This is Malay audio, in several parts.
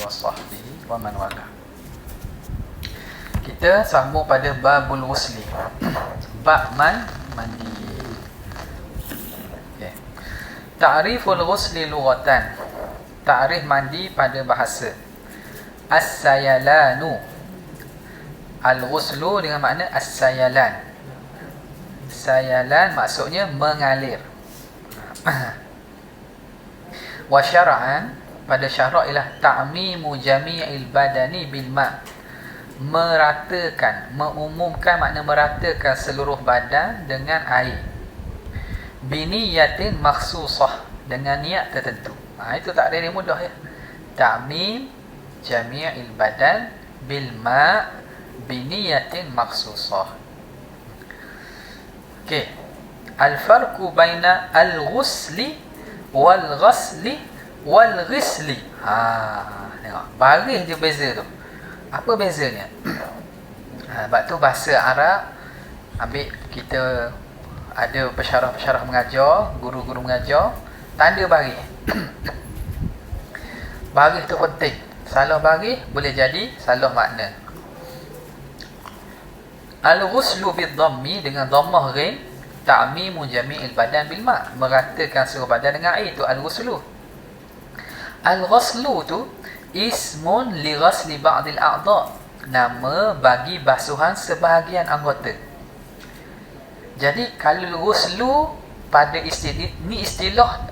wa sahbihi wa man wala. Kita sambung pada babul ghusli. Bab mandi. Okay. Ta'riful ghusli lughatan. Ta'rif mandi pada bahasa. As-sayalanu. Al-ghuslu dengan makna as-sayalan. Sayalan maksudnya mengalir. Wa syara'an, pada syarak ialah ta'mimu jami'il badani bil ma', meratakan, mengumumkan, makna meratakan seluruh badan dengan air. Biniyatin makhsusah, dengan niat tertentu. Itu tak ada yang mudah ya. Ta'mim jami'il badan bil ma' biniyatin makhsusah. Okey. Al-farqu baina al-ghusli wal-ghasli wal-ghisli. Tengok. Baris je beza tu. Apa bezanya? Sebab tu bahasa Arab, ambil kita ada pensyarah-pensyarah mengajar, guru-guru mengajar, tanda baris. Baris tu penting. Salah baris boleh jadi salah makna. Al-ghuslu bid-dhammi, dengan dhammah ghain, ta'mimu jami'il badan bil ma', meratakan seluruh badan dengan air, itu al-ghuslu. Al-ghuslu tu ismun li ghasli ba'dil a'dha', nama bagi basuhan sebahagian anggota. Jadi kalau ghuslu pada istilah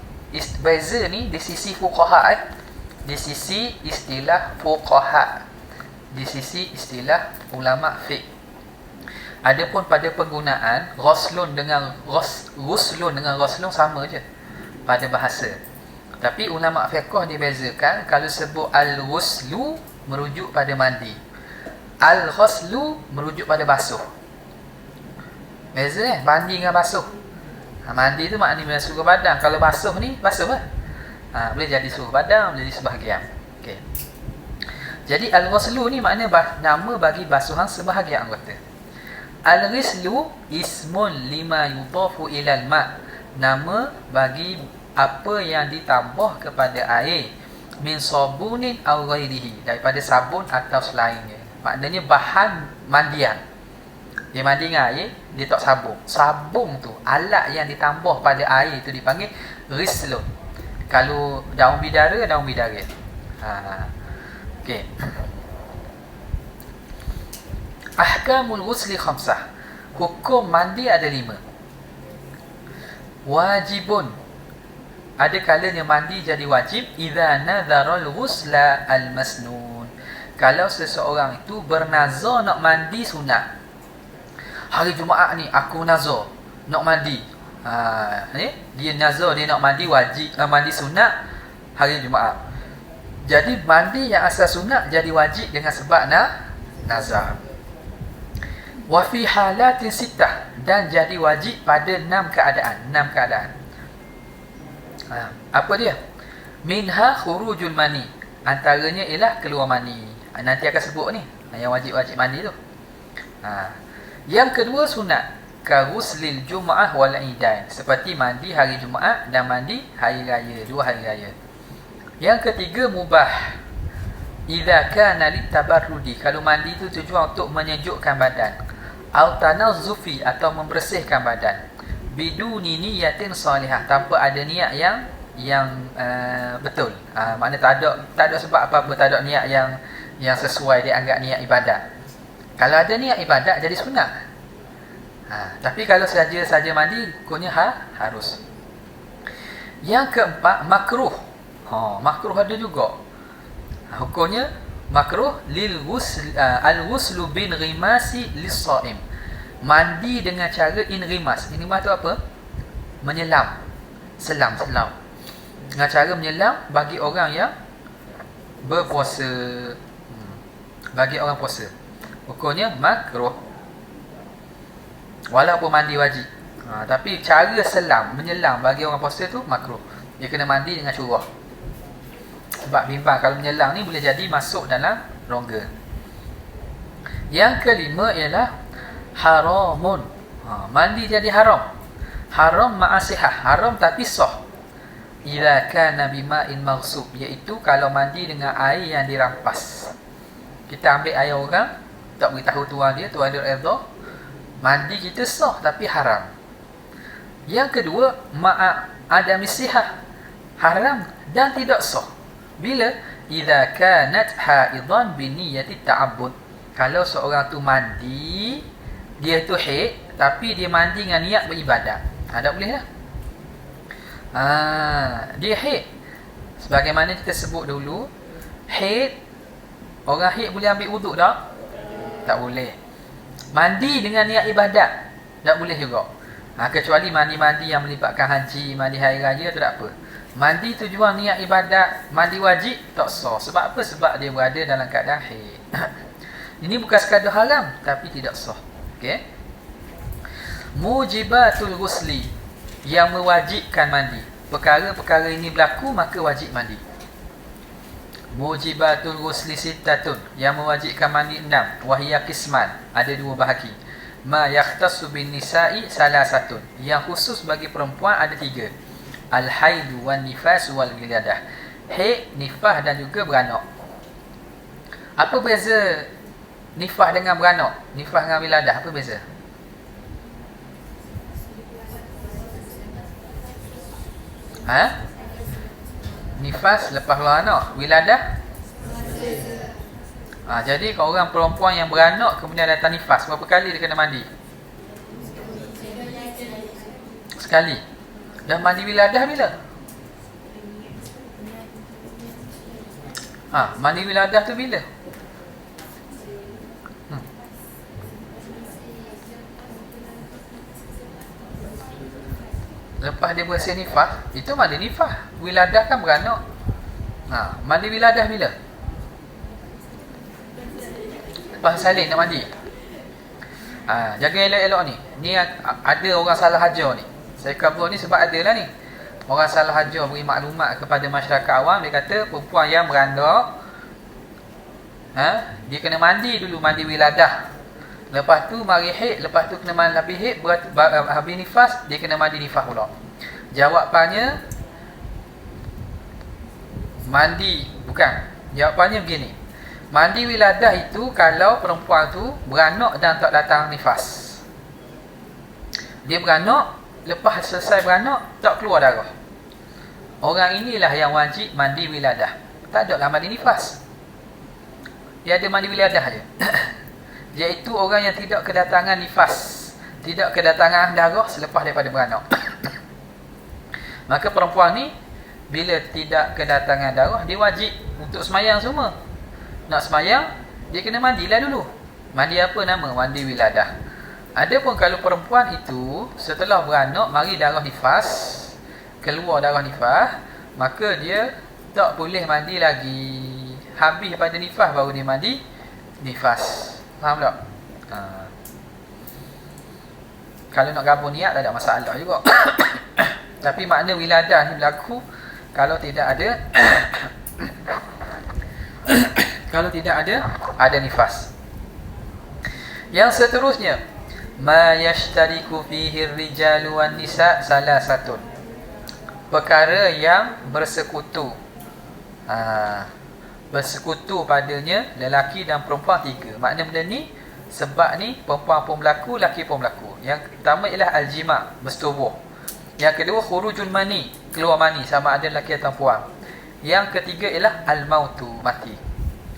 beza ni di sisi fuqaha, di sisi istilah fuqaha, di sisi istilah ulama fiqh. Adapun pada penggunaan ghuslun dengan ghuslun sama je pada bahasa. Tapi ulama fiqh dibezakan, kalau sebut al-ghuslu merujuk pada mandi, al-ghuslu merujuk pada basuh. Beza mandi dengan basuh. Mandi tu maknanya seluruh badan. Kalau basuh ni basuh lah. Boleh jadi seluruh badan, boleh jadi sebahagian. Okey. Jadi al-ghuslu ni maknanya nama bagi basuhan sebahagian anggota. Al-ghuslu ismun lima yudafu ilal ma', nama bagi apa yang ditambah kepada air, min sabunin aw ghairihi, daripada sabun atau selainnya. Maknanya bahan mandian. Dia mandi dengan air, dia tak sabun. Sabun tu, alat yang ditambah pada air tu dipanggil ghuslun. Kalau daun bidara. Okey. Ahkamul ghusli khamsah. Hukum mandi ada 5. Wajibun, ada kalanya mandi jadi wajib, idza nadharal ghusla al-masnun, kalau seseorang itu bernazar nak mandi sunat. Hari Jumaat ni aku nazar nak mandi. Dia nazar dia nak mandi wajib, mandi sunat hari Jumaat. Jadi mandi yang asal sunat jadi wajib dengan sebab nazar. Wa fi halatin sittah, dan jadi wajib pada 6 keadaan. Apa dia? Minha khurujul mani, antaranya ialah keluar mani. Nanti akan sebut ni yang wajib mandi tu. Yang kedua sunat, ka ghuslil jum'ah wal idain, seperti mandi hari Jumaat dan mandi hari raya, 2 hari raya. Yang ketiga mubah, idza kana litabarrudi, kalau mandi tu tujuan untuk menyejukkan badan, au tanazzufi, atau membersihkan badan, biduni niyatin salihah, tanpa ada niat yang betul. Maknanya tak ada sebab apa-apa, tak ada niat yang sesuai dianggap niat ibadat. Kalau ada niat ibadat jadi sunat. Tapi kalau saja mandi, hukumnya harus. Yang keempat makruh. Makruh ada juga. Hukumnya makruh lil ghusl al-ghuslu bin ghimasi lis-shaim, mandi dengan cara inrimas. Inrimas tu apa? Menyelam. Selam. Dengan cara menyelam bagi orang yang berpuasa. Bagi orang puasa. Hukumnya makruh. Walaupun mandi wajib. Tapi cara menyelam bagi orang puasa tu makruh. Dia kena mandi dengan curah. Sebab bimbang kalau menyelam ni boleh jadi masuk dalam rongga. Yang kelima ialah haramun. Mandi jadi haram. Haram ma'asihah, haram tapi sah. idza kana bima'in maghsub, iaitu kalau mandi dengan air yang dirampas. Kita ambil air orang, tak beritahu tuan dia redha, mandi kita sah tapi haram. Yang kedua, adami sihah, haram dan tidak sah. Bila idza kanat haidan bi niyyati ta'abbud, kalau seorang tu mandi, dia tu haid tapi dia mandi dengan niat beribadat, tak boleh lah. Dia haid, sebagaimana kita sebut dulu, haid, orang haid boleh ambil wuduk tak? Tak boleh. Mandi dengan niat ibadat tak boleh juga. Kecuali mandi-mandi yang melibatkan haji, mandi hari raya tu tak apa. Mandi tujuan niat ibadat, mandi wajib tak sah. Sebab apa? Sebab dia berada dalam keadaan haid. Ini bukan sekadar haram tapi tidak sah. Okey. Mujibatul ghusli, yang mewajibkan mandi. Perkara-perkara ini berlaku maka wajib mandi. Mujibatul ghusli sittatun, yang mewajibkan mandi 6. Wahiyya qisman, ada 2 bahagi. Ma yakhtassu bin nisa'i salasatun, yang khusus bagi perempuan ada 3. Al-haidu wan nifas wal wiladah. Haid, nifas dan juga beranak. Apa beza nifas dengan beranak? Nifas dengan wiladah, apa beza? Nifas lepas keluar anak, wiladah. Jadi kalau orang perempuan yang beranak kemudian datang nifas, berapa kali dia kena mandi? Sekali. Dan mandi wiladah bila? Mandi wiladah tu bila? Lepas dia bersih nifas, itu mandi nifas. Wiladah kan beranak. Mandi wiladah bila? Lepas salin nak mandi. Jaga elok-elok ni. Ni ada orang salah ajar ni. Saya kabur ni sebab ada lah ni. Orang salah ajar beri maklumat kepada masyarakat awam. Dia kata perempuan yang beranak, dia kena mandi dulu, mandi wiladah. Lepas tu mari haid, lepas tu kena mandi habis haid, habis nifas, dia kena mandi nifas pula. Jawapannya Jawapannya begini. Mandi wiladah itu kalau perempuan tu beranak dan tak datang nifas. Dia beranak, lepas selesai beranak tak keluar darah. Orang inilah yang wajib mandi wiladah. Tak ada lah mandi nifas. Dia ada mandi wiladah je. Iaitu orang yang tidak kedatangan nifas, tidak kedatangan darah selepas daripada beranak. Maka perempuan ni bila tidak kedatangan darah, dia wajib untuk semayang semua. Nak semayang, dia kena mandilah dulu. Mandi apa nama? Mandi wiladah. Adapun kalau perempuan itu setelah beranak mari darah nifas, keluar darah nifas, maka dia tak boleh mandi lagi. Habis pada nifas baru dia mandi nifas. Faham tak? Kalau nak gabung niat tak ada masalah juga. Tapi makna wiladah ni berlaku kalau tidak ada kalau tidak ada nifas. Yang seterusnya, ma yashtariku fihi ar-rijalu wan nisa salasatun. Perkara yang bersekutu. Bersekutu padanya lelaki dan perempuan 3. Makna benda ni, sebab ni perempuan pun berlaku, lelaki pun berlaku. Yang pertama ialah al-jima', bersetubuh. Yang kedua khurujul mani, keluar mani, sama ada lelaki atau perempuan. Yang ketiga ialah al-mautu, mati.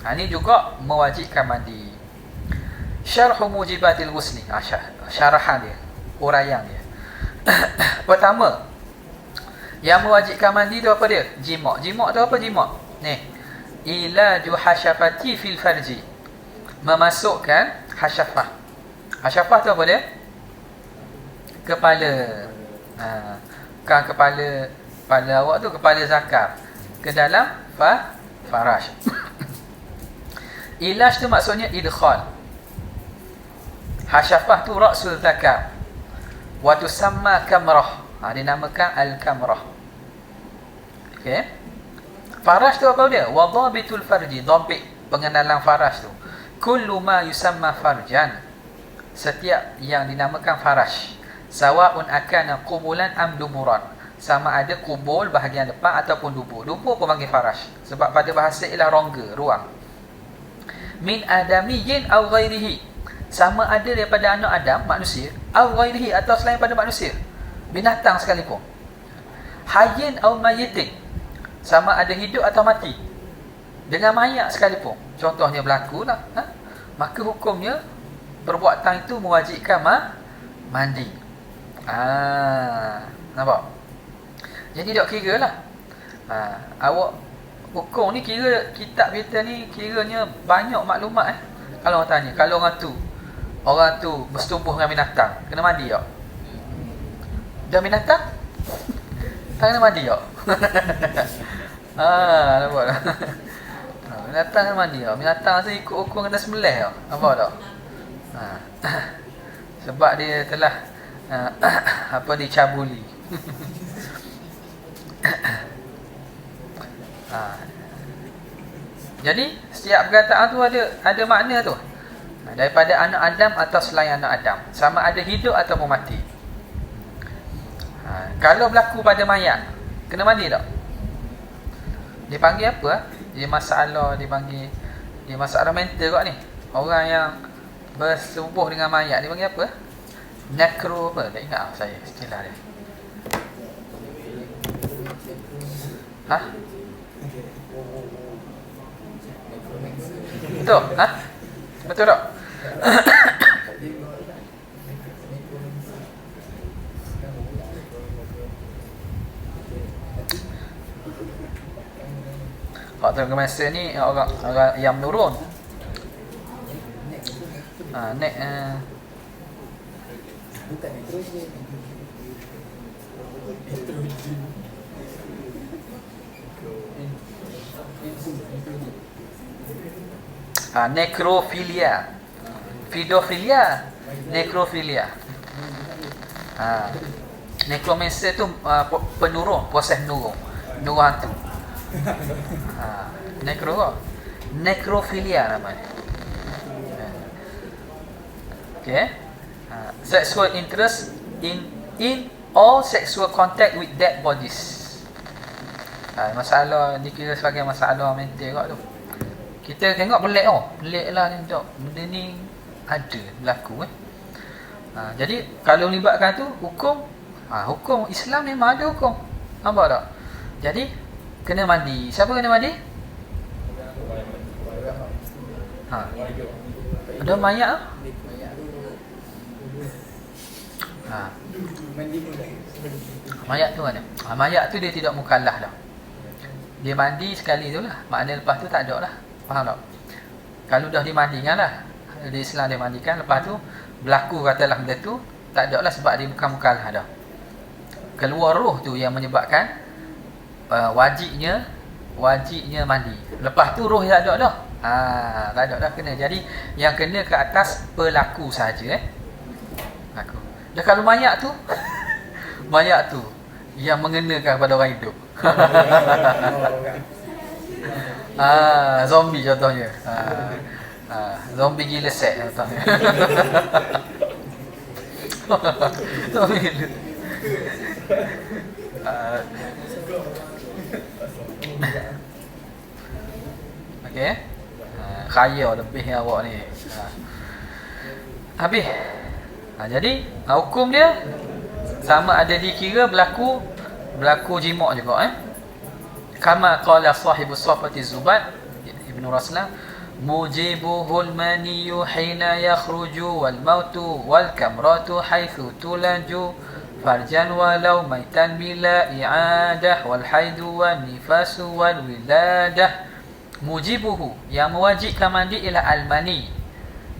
Ini juga mewajibkan mandi. Syarhu mujibatil ghusli, syarahan dia, uraian dia. Pertama, yang mewajibkan mandi tu apa dia? Jima'. Jima' tu apa jima'? Ni, ilaju hasyafati fil farji, memasukkan hasyafah. Hasyafah tu apa dia? Kepala. Kan kepala awak tu, kepala zakar ke dalam farash. Ilaj tu maksudnya idkhal. Hasyafah tu ra'sul zakar wa tusamma kamrah. Dinamakan al-kamrah. Okey. Farash tu apa dia? Wadhabitul farji, dhabit, pengenalan farash tu. Kullu ma yusamma farjan, setiap yang dinamakan farash. Sawa'un akana qumulan am duburan, sama ada kubul bahagian depan ataupun dubur. Dubur pun panggil farash. Sebab pada bahasa ialah rongga, ruang. Min adamiyyin aw ghairihi. Sama ada daripada anak Adam, manusia, aw ghairihi, atau selain pada manusia. Binatang sekalipun. Hayyin aw mayyitin. Sama ada hidup atau mati. Dengan mayat sekalipun. Contohnya berlaku lah. Maka hukumnya, perbuatan itu mewajibkan mandi. Nampak? Jadi tak kira lah. Awak hukum ni kira kitab kita ni kiranya banyak maklumat Kalau orang tanya, kalau orang tu bersetubuh dengan binatang, kena mandi tak? Dah binatang? Tak kena mandi tak? Nampak tak? Binatang kena mandi tak? Binatang tu ikut hukum kena sembelih tak? Nampak tak? Sebab dia telah dicabuli. Jadi setiap perkataan tu ada makna tu. Daripada anak Adam atau selain anak Adam, sama ada hidup ataupun mati. Kalau berlaku pada mayat, kena mandi tak? Dia panggil apa? Dia masalah mental kot ni. Orang yang bersetubuh dengan mayat, dia panggil apa? Nekro apa? Tak ingat saya istilah dia. Betul? Betul tak? Waktu masa ni orang yang menurun. Nekrofilia, pedofilia, nekrofilia. Nekromancer tu penurun, proses menurun hantu. Nekrofilia namanya. Okay. Sexual interest in all sexual contact with dead bodies. Masalah dikira sebagai masalah mental kot tu. Kita tengok pelik lah ni tak. Benda ni ada berlaku Jadi kalau melibatkan tu hukum Islam memang ada hukum. Nampak tak? Jadi kena mandi. Siapa kena mandi? Ada mayat mayat tu mana? Mayat tu dia tidak mukallaf dah. Dia mandi sekali tu lah. Maknanya lepas tu tak ada lah. Faham tak? Kalau dah dimandikan lah, di Islam dia mandikan, lepas tu berlaku katalah benda tu, tak ada lah sebab dia bukan mukallaf dah. Keluar roh tu yang menyebabkan wajibnya mandi. Lepas tu roh tak ada dah. Tak ada dah kena. Jadi yang kena ke atas pelaku saja Aku. Dah kalau mayat tu mayat tu yang mengenakan pada orang hidup. Zombie contohnya. Zombie gila set contohnya. Zombie gila. Okey. Kaya lebih awak ni. Habis. Jadi hukum dia sama ada dikira berlaku jimak juga Kama qala sahibus safati Zubat Ibn Raslan, mujibuhul maniyu hina yakhruju wal mautu wal kamratu haitsu tulaju farjan walau maitan bila i'adah wal haidu wan nifasu wal wiladah. Mujibuhu, yang mewajibkan mandi ialah al-mani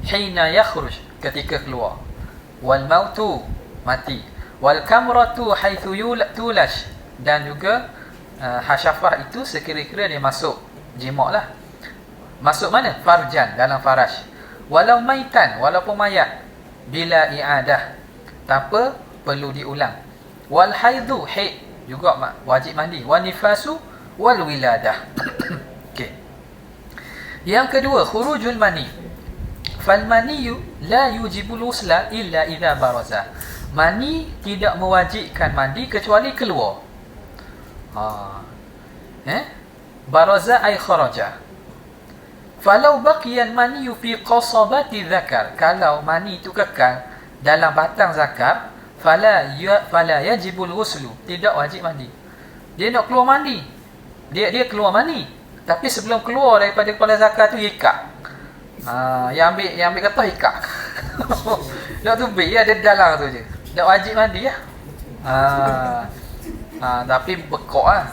hina yakhruj, ketika keluar, wal mautu, mati, wal kamratu haitsu tulash, dan juga hasyafah itu sekira-kira dia masuk jimak lah. Masuk mana? Farjan, dalam farash. Walau maitan, walaupun mayat, bila i'adah, tanpa perlu diulang. Wal haidu, haid juga wajib mandi. Wan nifasu wal wiladah. Okey. Yang kedua, khurujul mani. Fal maniyu la yujibul usla illa idza baraza. Mani tidak mewajibkan mandi kecuali keluar. Baraza ay kharaja. Falau baqiyan mani fi qasabati zakar, kalau mani itu kekal dalam batang zakar, fala yajibul ghuslu, tidak wajib mandi. Dia nak keluar mandi, dia keluar mani, tapi sebelum keluar daripada kepala zakar tu ikat. Yang ambil kata ikat. Nak tubik ya, dia dalam tu je. Tak wajib mandi ya. Tapi bekok lah.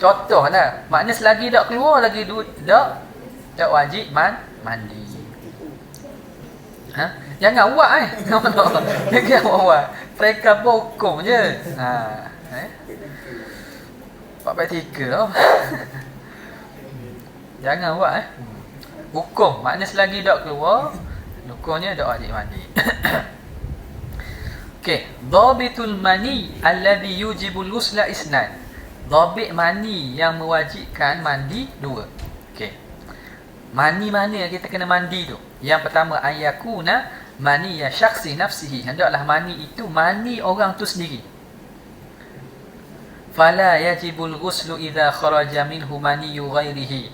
Contoh lah, maknanya selagi tak keluar lagi tak wajib mandi. Jangan buat jangan buat. Mereka hukum je. 4/3 lah. Jangan buat hukum, maknanya selagi tak keluar, hukumnya tak wajib mandi. Okey, dhabitul mani alladhi yujibul ghusla isnan. Dhabit mani yang mewajibkan mandi dua. Okey. Mani mana yang kita kena mandi tu? Yang pertama, ayakuna mani ya syakhsi nafsihi. Hendaklah mani itu mani orang tu sendiri. Fala yajibul ghuslu idza kharaja minhu maniyu ghairihi.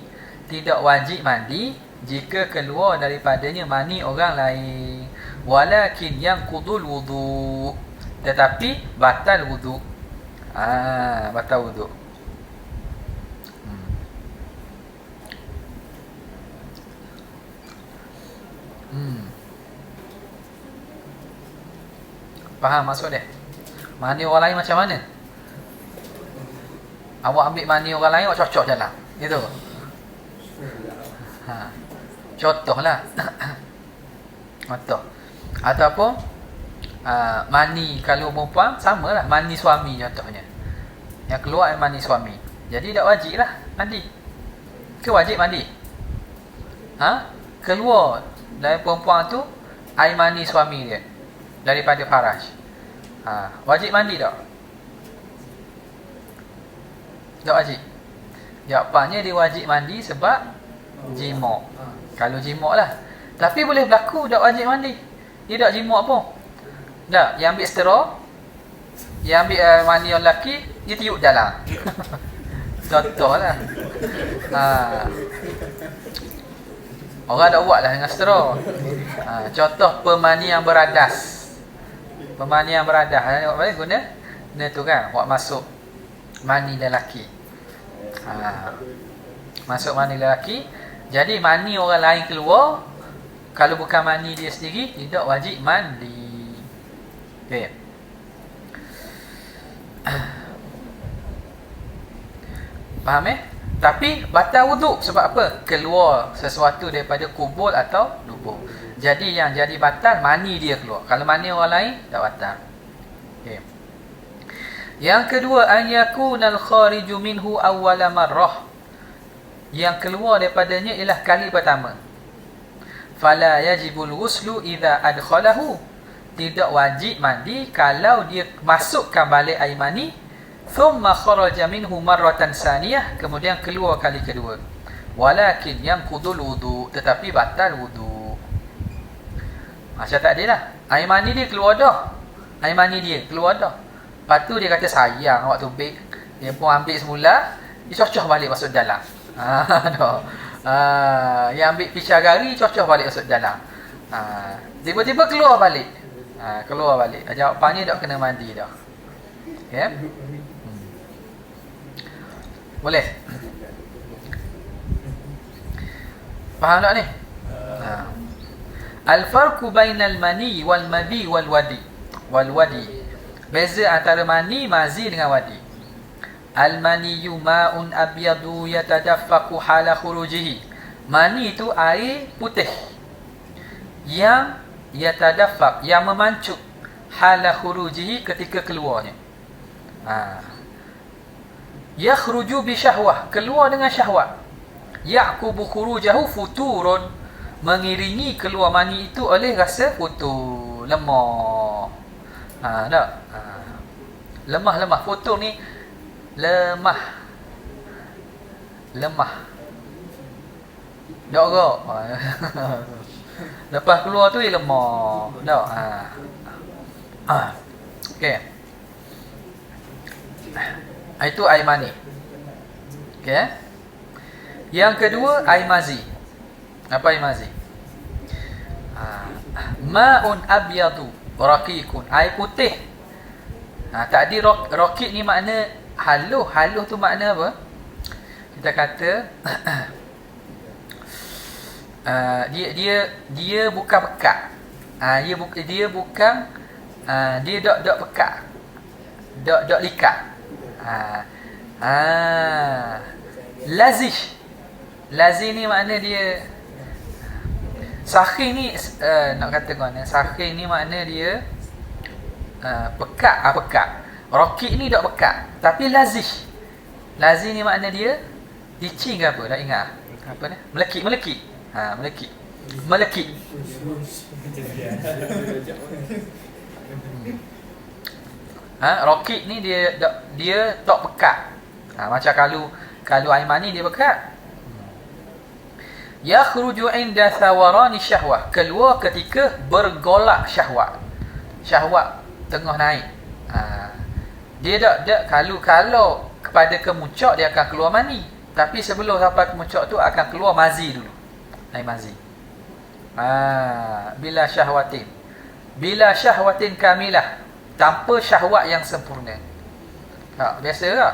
Tidak wajib mandi jika keluar daripadanya mani orang lain. Walakin yanqudul wudu, tetapi batal wudu. Batal wudu. Faham maksud dia? Mani orang lain macam mana? Awak ambil mani orang lain, awak cocok jalan. Gitu. Contohlah. Contoh. Ataupun mani kalau perempuan, samalah mani suami contohnya. Yang keluar mani suami. Jadi tak wajib lah mandi. Ke wajib mandi? Keluar dari perempuan tu air mani suami dia daripada faraj. Wajib mandi tak? Tak wajib. Jawapannya dia wajib mandi sebab jima'. Kalau jima' lah. Tapi boleh berlaku tak wajib mandi. Dia tak jima' pun. Tak, yang ambil setera, yang ambil mani orang lelaki, dia tiup dalam. Contoh lah. Orang tak buat lah dengan setera. Contoh pemanian beradas. Pemanian beradas. Guna tu kan, buat masuk mani lelaki. Masuk mani lelaki. Jadi mani orang lain keluar, kalau bukan mani dia sendiri, tidak wajib mandi. Okay. Faham Tapi batal wuduk sebab apa? Keluar sesuatu daripada kubul atau dubur. Jadi yang jadi batal mani dia keluar. Kalau mani orang lain tak batal. Okay. Yang kedua, an yakunal khariju minhu awwala marrah. Yang keluar daripadanya ialah kali pertama. Fala yajibul ghuslu idza adkhalahu. Tidak wajib mandi kalau dia masukkan balik air mani, thumma kharaja minhu marratan saniyah, kemudian keluar kali kedua. Walakin yanqudul wudu, tetapi batal wudu. Macam tadi lah, air mani dia keluar dah. Air mani dia keluar dah. Lepas tu dia kata sayang awak tubik. Dia pun ambil semula, dia cocoh balik masuk dalam. Yang ambil pisau gari cocoh balik masuk dalam. Tiba-tiba keluar balik. Keluar balik. Jawapannya tak kena mandi dah. Ya. Boleh. Faham tak ni? Al-farqu bainal mani wal madhi wal wadi. Wal wadi. Beza antara mani, mazi dengan wadi. Al-maniyu ma'un abyadu yatadaffaqu hala khurujihi. Mani itu air putih yang yatadaffaq, yang memancut hala khurujihi, ketika keluarnya. Yakhruju bi syahwah, keluar dengan syahwat. Ya'qubu khurujahu futurun, mengiringi keluar mani itu oleh rasa futur, lemah. Tak? Lemah. Futur ni lemah. Dorok. Lepas keluar tu dia lemah. Tak? Okey. Itu air mani. Okey. Yang kedua air mazi. Apa air mazi? Ma'un abyadu raqiqun, air putih. Tadi raqiq ni makna haluh. Haluh tu makna apa? Kita kata dia bukan pekat. Dia bukan dia dok pekat. Dok likat. Lazih. Lazih ni makna dia sakhin ni nak kata mana? Sakhin ni makna dia pekat. Pekat. Raqiq ni dok pekat. Tapi lazih. Lazih ni makna dia licin ke apa? Tak ingat. Apa ni? Melekit. Melekit. Raqiq ni dia tak pekat. Macam kalau air mani dia pekat. Yakhruju 'inda thawarani syahwah, keluar ketika bergolak syahwat. Syahwat tengah naik. Dia tak kalau kepada kemuncak dia akan keluar mani. Tapi sebelum sampai kemuncak tu akan keluar mazi dulu. Air mazi. Bila syahwatin kamilah, tanpa syahwat yang sempurna. Biasa tak?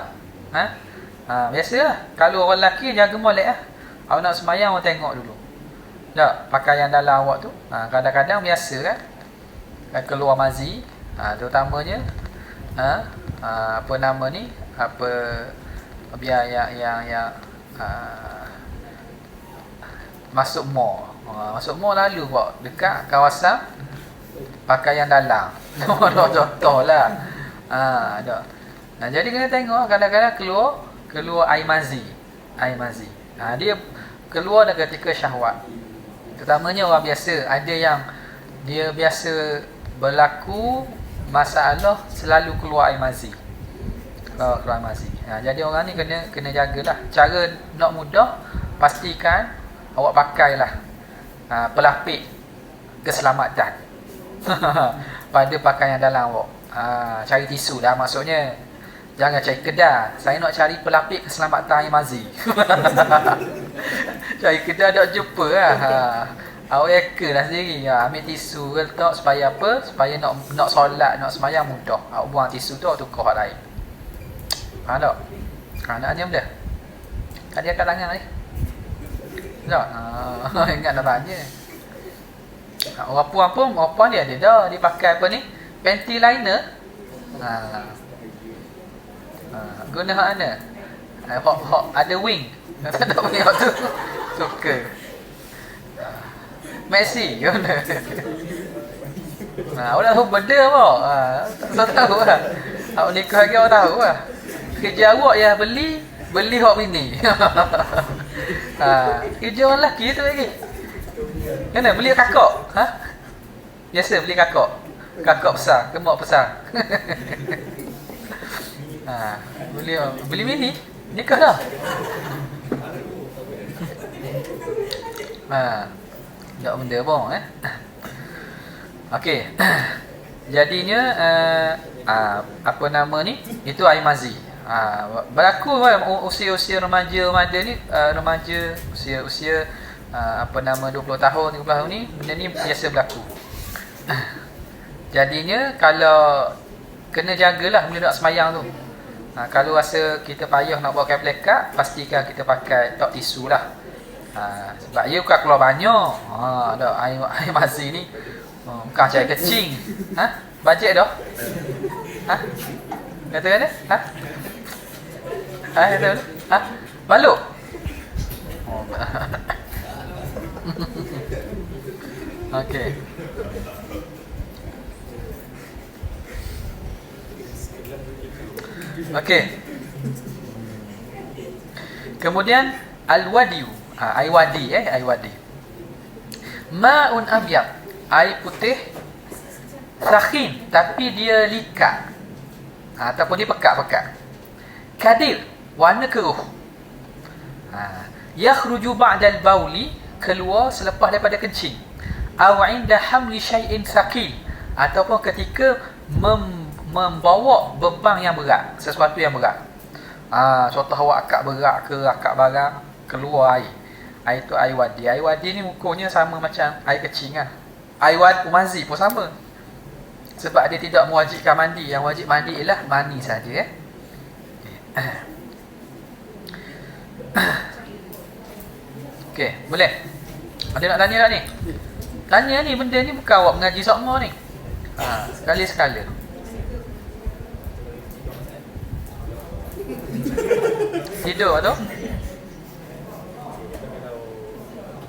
Biasalah. Kalau orang lelaki jaga molek lah. Awak nak sembahyang awak tengok dulu. Tak, pakaian dalam awak tu kadang-kadang biasa kan keluar mazi. Terutamanya apa nama ni? Apa biar yang masuk mall. Masuk mall lalu buat dekat kawasan pakaian dalam. Contohlah. Jadi kena tengok kadang-kadang keluar air mazi. Dia keluar ketika syahwat. Terutamanya orang biasa, ada yang dia biasa berlaku masalah selalu keluar air mazi. Keluar air mazi. Jadi orang ni kena jagalah. Cara nak mudah, pastikan awak pakailah pelapik keselamatan pada pakaian dalam awak. Cari tisu dah maksudnya. Jangan cari kedai. Saya nak cari pelapik keselamatan air mazi. Cari kedai tak jumpa lah. Awak eka lah sendiri. Ambil tisu letak supaya apa? Supaya nak solat, nak sembahyang mudah. Awak buang tisu tu, awak tukar hal lain. Faham tak? Naknya benda. Tadi angkat tangan ni. Tak? Ingat nak tanya. Orang puan dia ada dah. Dia pakai apa ni? Panty liner. Guna hak mana? Hak ada wing. Tak ada wing tu. Suka. Messi guna. Awak dah tahu benda apa? Tak tahu lah. Awak nikah lagi awak tahu lah. Kerja awak yang beli hak bini. Kerja orang lelaki tu lagi. Kena beli kakak. Biasa beli kakak. Kakak besar, gemuk besar. Beli mini, nikah dah. Tak benda pun Okey. Jadinya apa nama ni? Itu air mazi. Berlaku usia-usia remaja ni, usia apa nama 20 tahun, 30 tahun ni, benda ni biasa berlaku. Jadinya kalau kena jagalah bila nak semayang tu. Kalau rasa kita payah nak pakai plekat, pastikan kita pakai tok tisu lah. Sebab ia bukan keluar banyak. Dah air mazi ni bukan cair kecing. Bajet dah. Kata mana? Kata mana? Baluk. Okey. Okey. Kemudian al-wadiu, air wadi air wadi. Ma'un abyad, air putih, sakhin tapi dia likat. Ataupun dia pekat-pekat. Kadir, warna keruh. Yakhruju ba'dal bauli, keluar selepas daripada kencing. Aw 'inda hamli syai'in sakil, ataupun ketika membawa beban yang berat, sesuatu yang berat. Contoh awak akak berak ke akak barang, keluar air. Air tu air wadi. Air wadi ni ukurnya sama macam air kecil kan. Air mazi pun sama. Sebab dia tidak mewajibkan mandi. Yang wajib mandi ialah mani saja. Okey, boleh? Ada nak tanya tak ni? Tanya ni, benda ni bukan awak mengaji sokmo ni. Sekali-sekala. Tidur tu?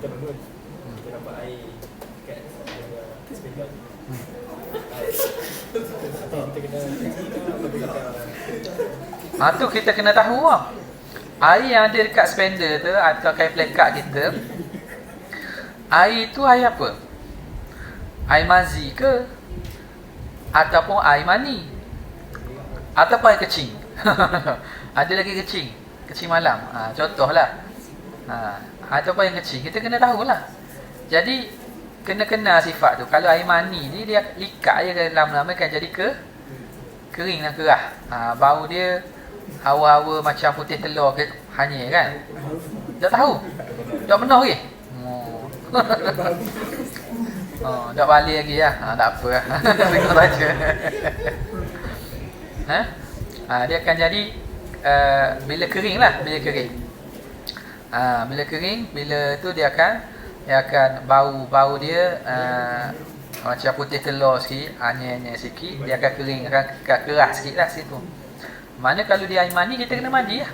Kita bangun, kita dapat air kat sepeda. Tu kita kena tahu lah. Air yang ada dekat spender tu atau kain plekat kita, air tu air apa? Air mazi ke? Ataupun air mani? Ataupun air kecing? Ada lagi kecing malam. Contohlah. Ataupun yang kecil, kita kena tahulah. Jadi kena sifat tu. Kalau air mani ni dia likat je lama-lama kan jadi kering dan kerah. Bau dia hawa-hawa macam putih telur ke hanyir kan. Tak tahu. Tak pernah lagi. Tak balik lagi lah. Tak apa lah. Tengok baca. Dia akan jadi bila kering lah. Bila kering, bila tu dia akan bau dia macam putih telur sikit, anyir-anyir sikit, dia akan kering, akan keras sikit lah situ. Mana kalau dia air mani, kita kena mandi lah.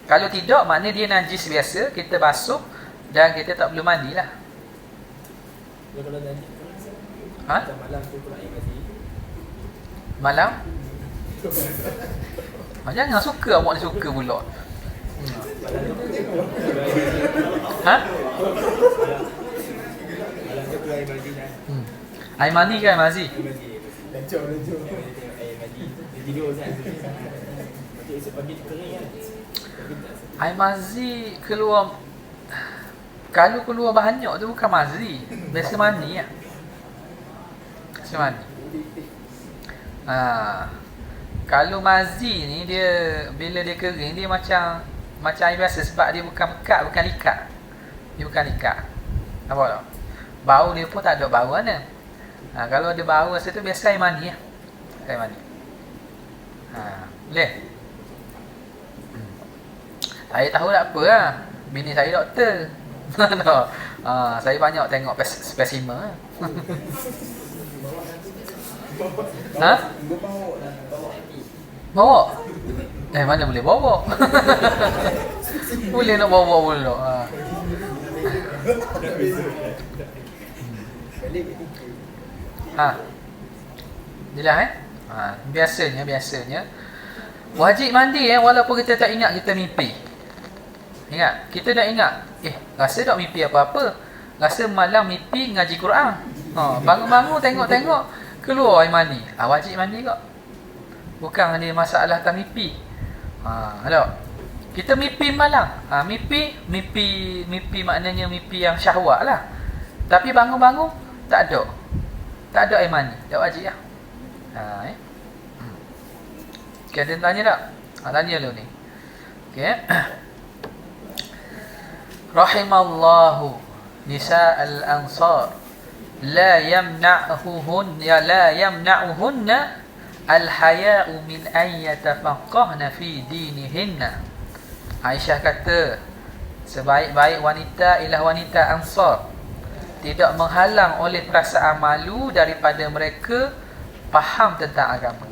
Kalau tidak, makna dia najis biasa, kita basuh dan kita tak perlu mandi lah. Kalau nanti malam tu pula air mandi. Malam? Jangan suka, awak ni suka pula. Air mani ke air mazi? Lancur. Air mandi. Dia tidur kan. Nanti esok pagi dia kering kan. Air mazi keluar. Kalau keluar banyak tu bukan mazi. Biasa mani lah. Biasa mani. Kalau mazi ni dia bila dia kering dia macam air biasa sebab dia bukan pekat, bukan likat. Dia bukan likat. Nampak tak? Bau dia pun tak ada bau mana. Kalau ada bau rasa tu biasa air mani lah. Air mani. Boleh? Saya tahu tak apa lah. Bini saya doktor. Saya banyak tengok spesimen. Bawa? Mana boleh bawa? Boleh nak bawa pula. Jelas biasanya wajib mandi walaupun kita tak ingat kita mimpi. Ingat, kita dah ingat, rasa tak mimpi apa-apa. Rasa malam mimpi ngaji Quran. Bangun-bangun tengok keluar air mani. Wajib mandi kok. Bukan ada masalah tak mimpi. Kita mimpi malam. Mimpi maknanya mimpi yang syahwat lah. Tapi bangun-bangun tak ada air mani. Tak wajib lah. Okay, ada tanya tak? Tanya dulu ni. Okay. Rahimallahu nisa'al ansar la yamna'uhunna al-haya'u min an yatafaqqahna fi dinihinna. Aisyah kata, sebaik-baik wanita ialah wanita Ansar, tidak menghalang oleh perasaan malu daripada mereka faham tentang agama.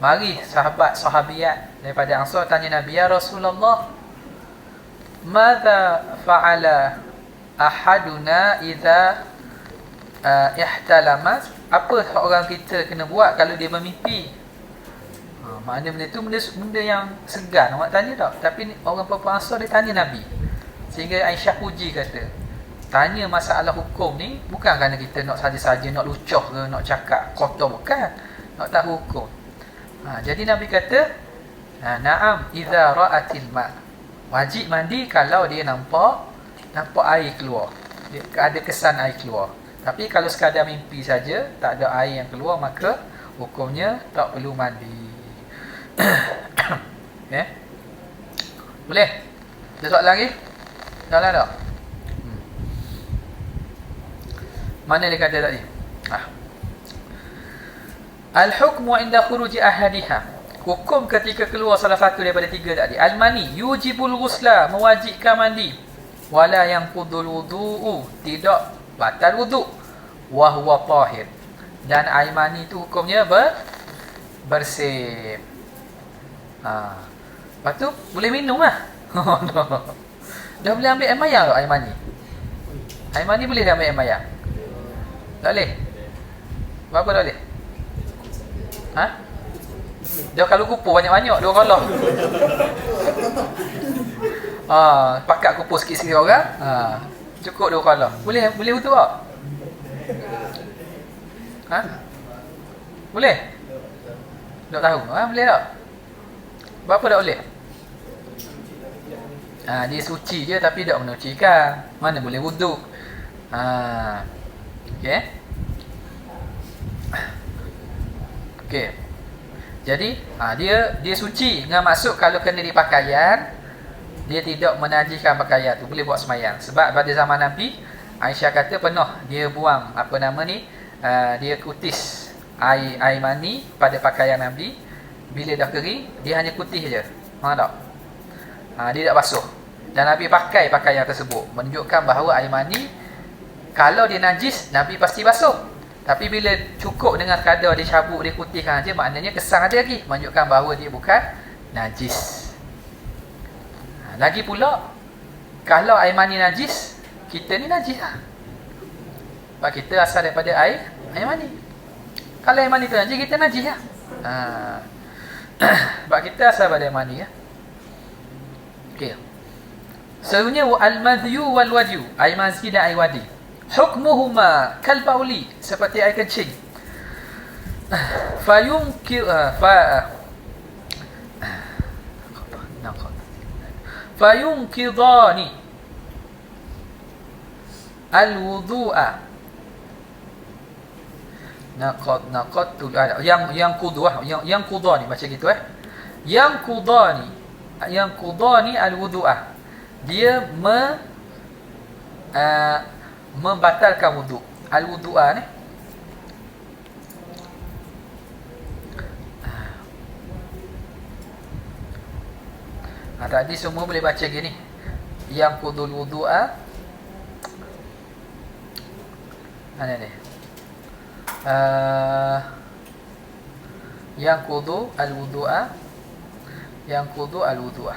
Mari sahabat-sahabiat daripada Ansar tanya Nabi, ya Rasulullah, madza fa'ala ahaduna idza ihtalamat? Apa orang kita kena buat kalau dia bermimpi? Maknanya benda tu benda yang segan. Awak tanya tak? Tapi orang perempuan Ansar dia tanya Nabi. Sehingga Aisyah puji kata, tanya masalah hukum ni bukan kerana kita nak saja-saja nak lucuh ke, nak cakap kotor, bukan. Nak tahu hukum. Jadi Nabi kata, na'am idza ra'atil ma'. Wajib mandi kalau dia nampak air keluar. Dia ada kesan air keluar. Tapi kalau sekadar mimpi saja, tak ada air yang keluar, maka hukumnya tak perlu mandi. Okey. Boleh? Ada soalan lagi? Soalan tak? Mana dia kata tadi? Al-hukmu inda khuruji ahadiha. Hukum ketika keluar salah satu daripada tiga tadi. Al-mani yujibul ghusla, mewajibkan mandi. Wala yanqudul wudu'u, tidak batal wudu'. Wa huwa tahir. Dan air mani itu hukumnya bersih. Lepas tu boleh minum lah. Dah boleh ambil air mayang tak air mani? Air mani boleh dah ambil air mayang? Tak boleh? Berapa tak boleh? Dia kalau kupu banyak-banyak, dua kolom. Pakat kupu sikit-sikit orang. Cukup dua kolom. Boleh wudu tak? Boleh? Tak tahu. Boleh tak? Berapa tak boleh? Dia suci je tapi tak menyucikan. Mana boleh wudu? Okey. Okey. Jadi dia suci dengan maksud kalau kena di pakaian, dia tidak menajiskan pakaian tu, boleh buat semayang. Sebab pada zaman Nabi, Aisyah kata pernah dia buang dia kutis air mani pada pakaian Nabi. Bila dah kering, dia hanya kutis je. Tak? Dia tak basuh. Dan Nabi pakai pakaian tersebut, menunjukkan bahawa air mani kalau dia najis, Nabi pasti basuh. Tapi bila cukup dengan kadar dia cabuk, dia putihkan saja, maknanya kesan ada lagi, menunjukkan bahawa dia bukan najis. Lagi pula, kalau air mani najis, kita ni najis lah. Sebab kita asal daripada air mani. Kalau air mani tu najis, kita najis lah. Sebab kita asal daripada air mani lah. Okay. Selanjutnya, al-madhyu wal-wadyu, air mazi dan air wadi. Hukmuhuma kalbauli, seperti air kencing. Fayunkidani al-wudu'a. Yang kudani baca gitu yang kudani al-wudu'a. Dia membatalkan wudu. Al-wudu'a ni tadi semua boleh baca gini. Yang qudul wudu'a. Mana ni? Yang qudu al-wudu'a. Yang qudu al-wudu'a.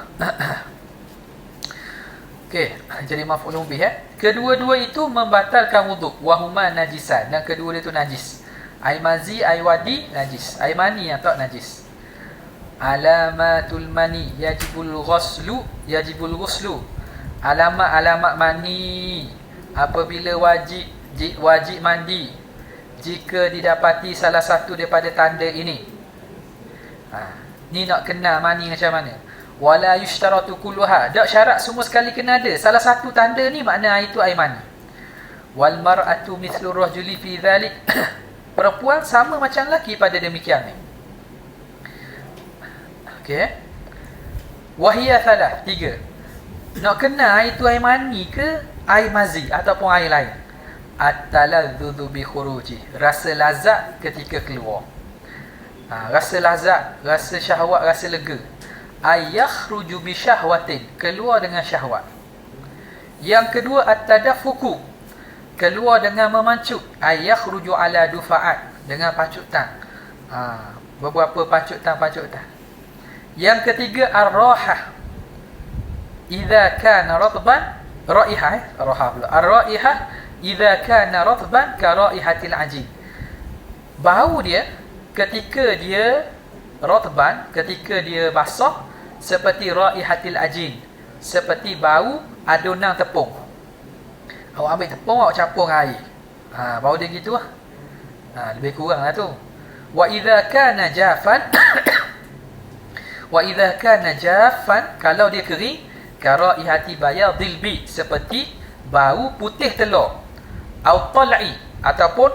Okey, jadi maf'ulun bih. Kedua-dua itu membatalkan wuduk. Wahuma najisan, dan kedua dia itu najis. Air mazi, air wadi najis. Air mani yang tak najis. Alamatul mani yajibul ghuslu. Alamat mani apabila wajib mandi jika didapati salah satu daripada tanda ini. Ni nak kenal mani macam mana. Wala yushtaratu kulluha, tak syarat semua sekali kena ada. Salah satu tanda ni makna itu air mani. Wal mar'atu mithlu rajuli fi dhalik. Perempuan sama macam lelaki pada demikian ni. Okey. Wahia salah, 3. Nak kena itu air mani ke air mazi ataupun air lain. At-talazzudhu bi khuruji, rasa lazat ketika keluar. Rasa lazat, rasa syahwat, rasa lega. Ayakhruju bi syahwatin, keluar dengan syahwat. Yang kedua at-tadaffuku, keluar dengan memancut. Ayakhruju ala dufa'at, dengan pancutan. Beberapa pancutan. Yang ketiga ar-rahah. Idza kana ratban, raihah, rahah pula. Ar-raihah idza kana ratban ka raihatil ajin. Bau dia ketika dia ratban, ketika dia basah, seperti raihatil ajin, seperti bau adunan tepung. Awak ambil tepung, awak campur air, bau dia gitu lah. Lebih kurang lah tu. Wa idza kana jafan wa idza kana jafan, kalau dia kering, ka raihati bayadil bi, seperti bau putih telur. Au tal'i, ataupun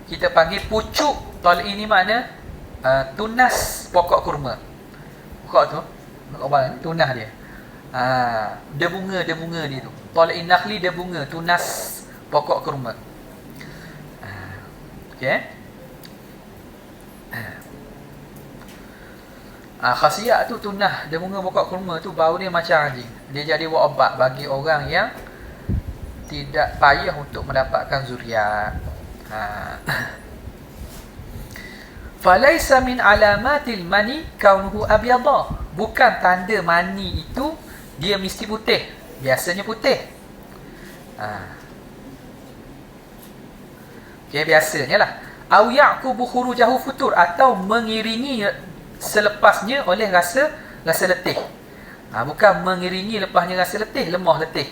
kita panggil pucuk. Tal'i ni makna tunas pokok kurma. Pokok tu Orang tunah dia. Dia bunga dia tu. Tal'in nakhli dia bunga, tunas pokok kurma. Okey. Khasiat tu tunah dia bunga pokok kurma tu bau dia macam anjing. Dia jadi ubat bagi orang yang tidak payah untuk mendapatkan zuriat. Falaisa min alamatil mani kaunuhu abyadha. Bukan tanda mani itu dia mesti putih. Biasanya putih. Okey, biasanya lah. Au yaqubu khurujahu futur, atau mengiringi selepasnya oleh rasa letih. Bukan mengiringi lepasnya rasa letih, lemah letih.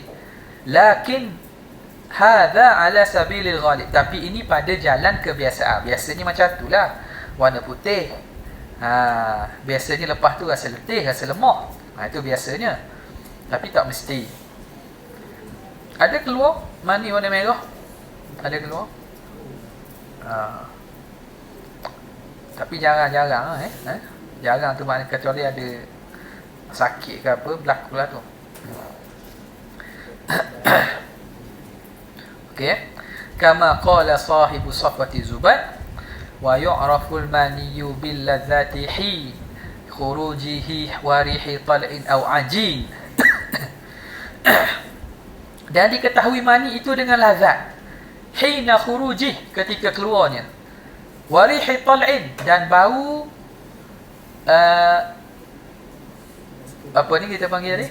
Lakin hadza ala sabilil ghalib, tapi ini pada jalan kebiasaan. Biasanya macam itulah. Warna putih. Biasanya lepas tu rasa letih, rasa lemah. Itu biasanya. Tapi tak mesti. Ada keluar mani warna merah? Ada keluar? Tapi jarang-jarang jarang tu maknanya kecuali ada sakit ke apa berlaku lah tu. Okey. Kama qala sahibu safati zubat wa yu'rafu al-maniyyu bil ladzati hi khurujihi wa rihi tal'in aw ajin. Dan diketahui mani itu dengan lazat hina khuruji, ketika keluarnya, warihi tal'in, dan bau apa ni kita panggil tadi,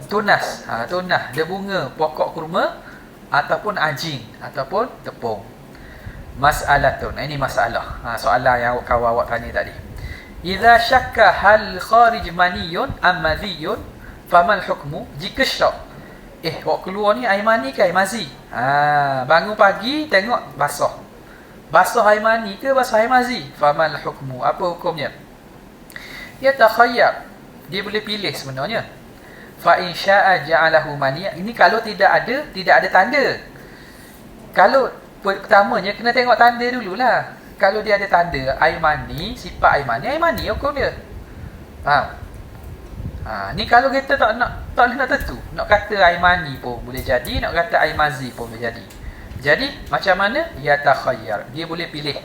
tunas. Tunas dia bunga pokok kurma ataupun ajin ataupun tepung. Mas'alatun, ini masalah. Soalan yang awak tanya tadi. Idza syakka hal kharij maniyun am madhiyun famal hukmu, jika syak awak keluar ni air mani ke air mazi? Bangun pagi tengok basah air mani ke basah air mazi? Famal hukmu, apa hukumnya? Ya takhayyar, dia boleh pilih sebenarnya. Fa in syaa'a ja'alahu maniya. Ini kalau tidak ada tanda. Kalau pertamanya kena tengok tanda dululah. Kalau dia ada tanda air mani, sifat air mani hukum dia. Faham? Ni kalau kita tak boleh nak tentu. Nak kata air mani pun boleh jadi, nak kata air mazi pun boleh jadi. Jadi macam mana? Ya takhayyar, dia boleh pilih.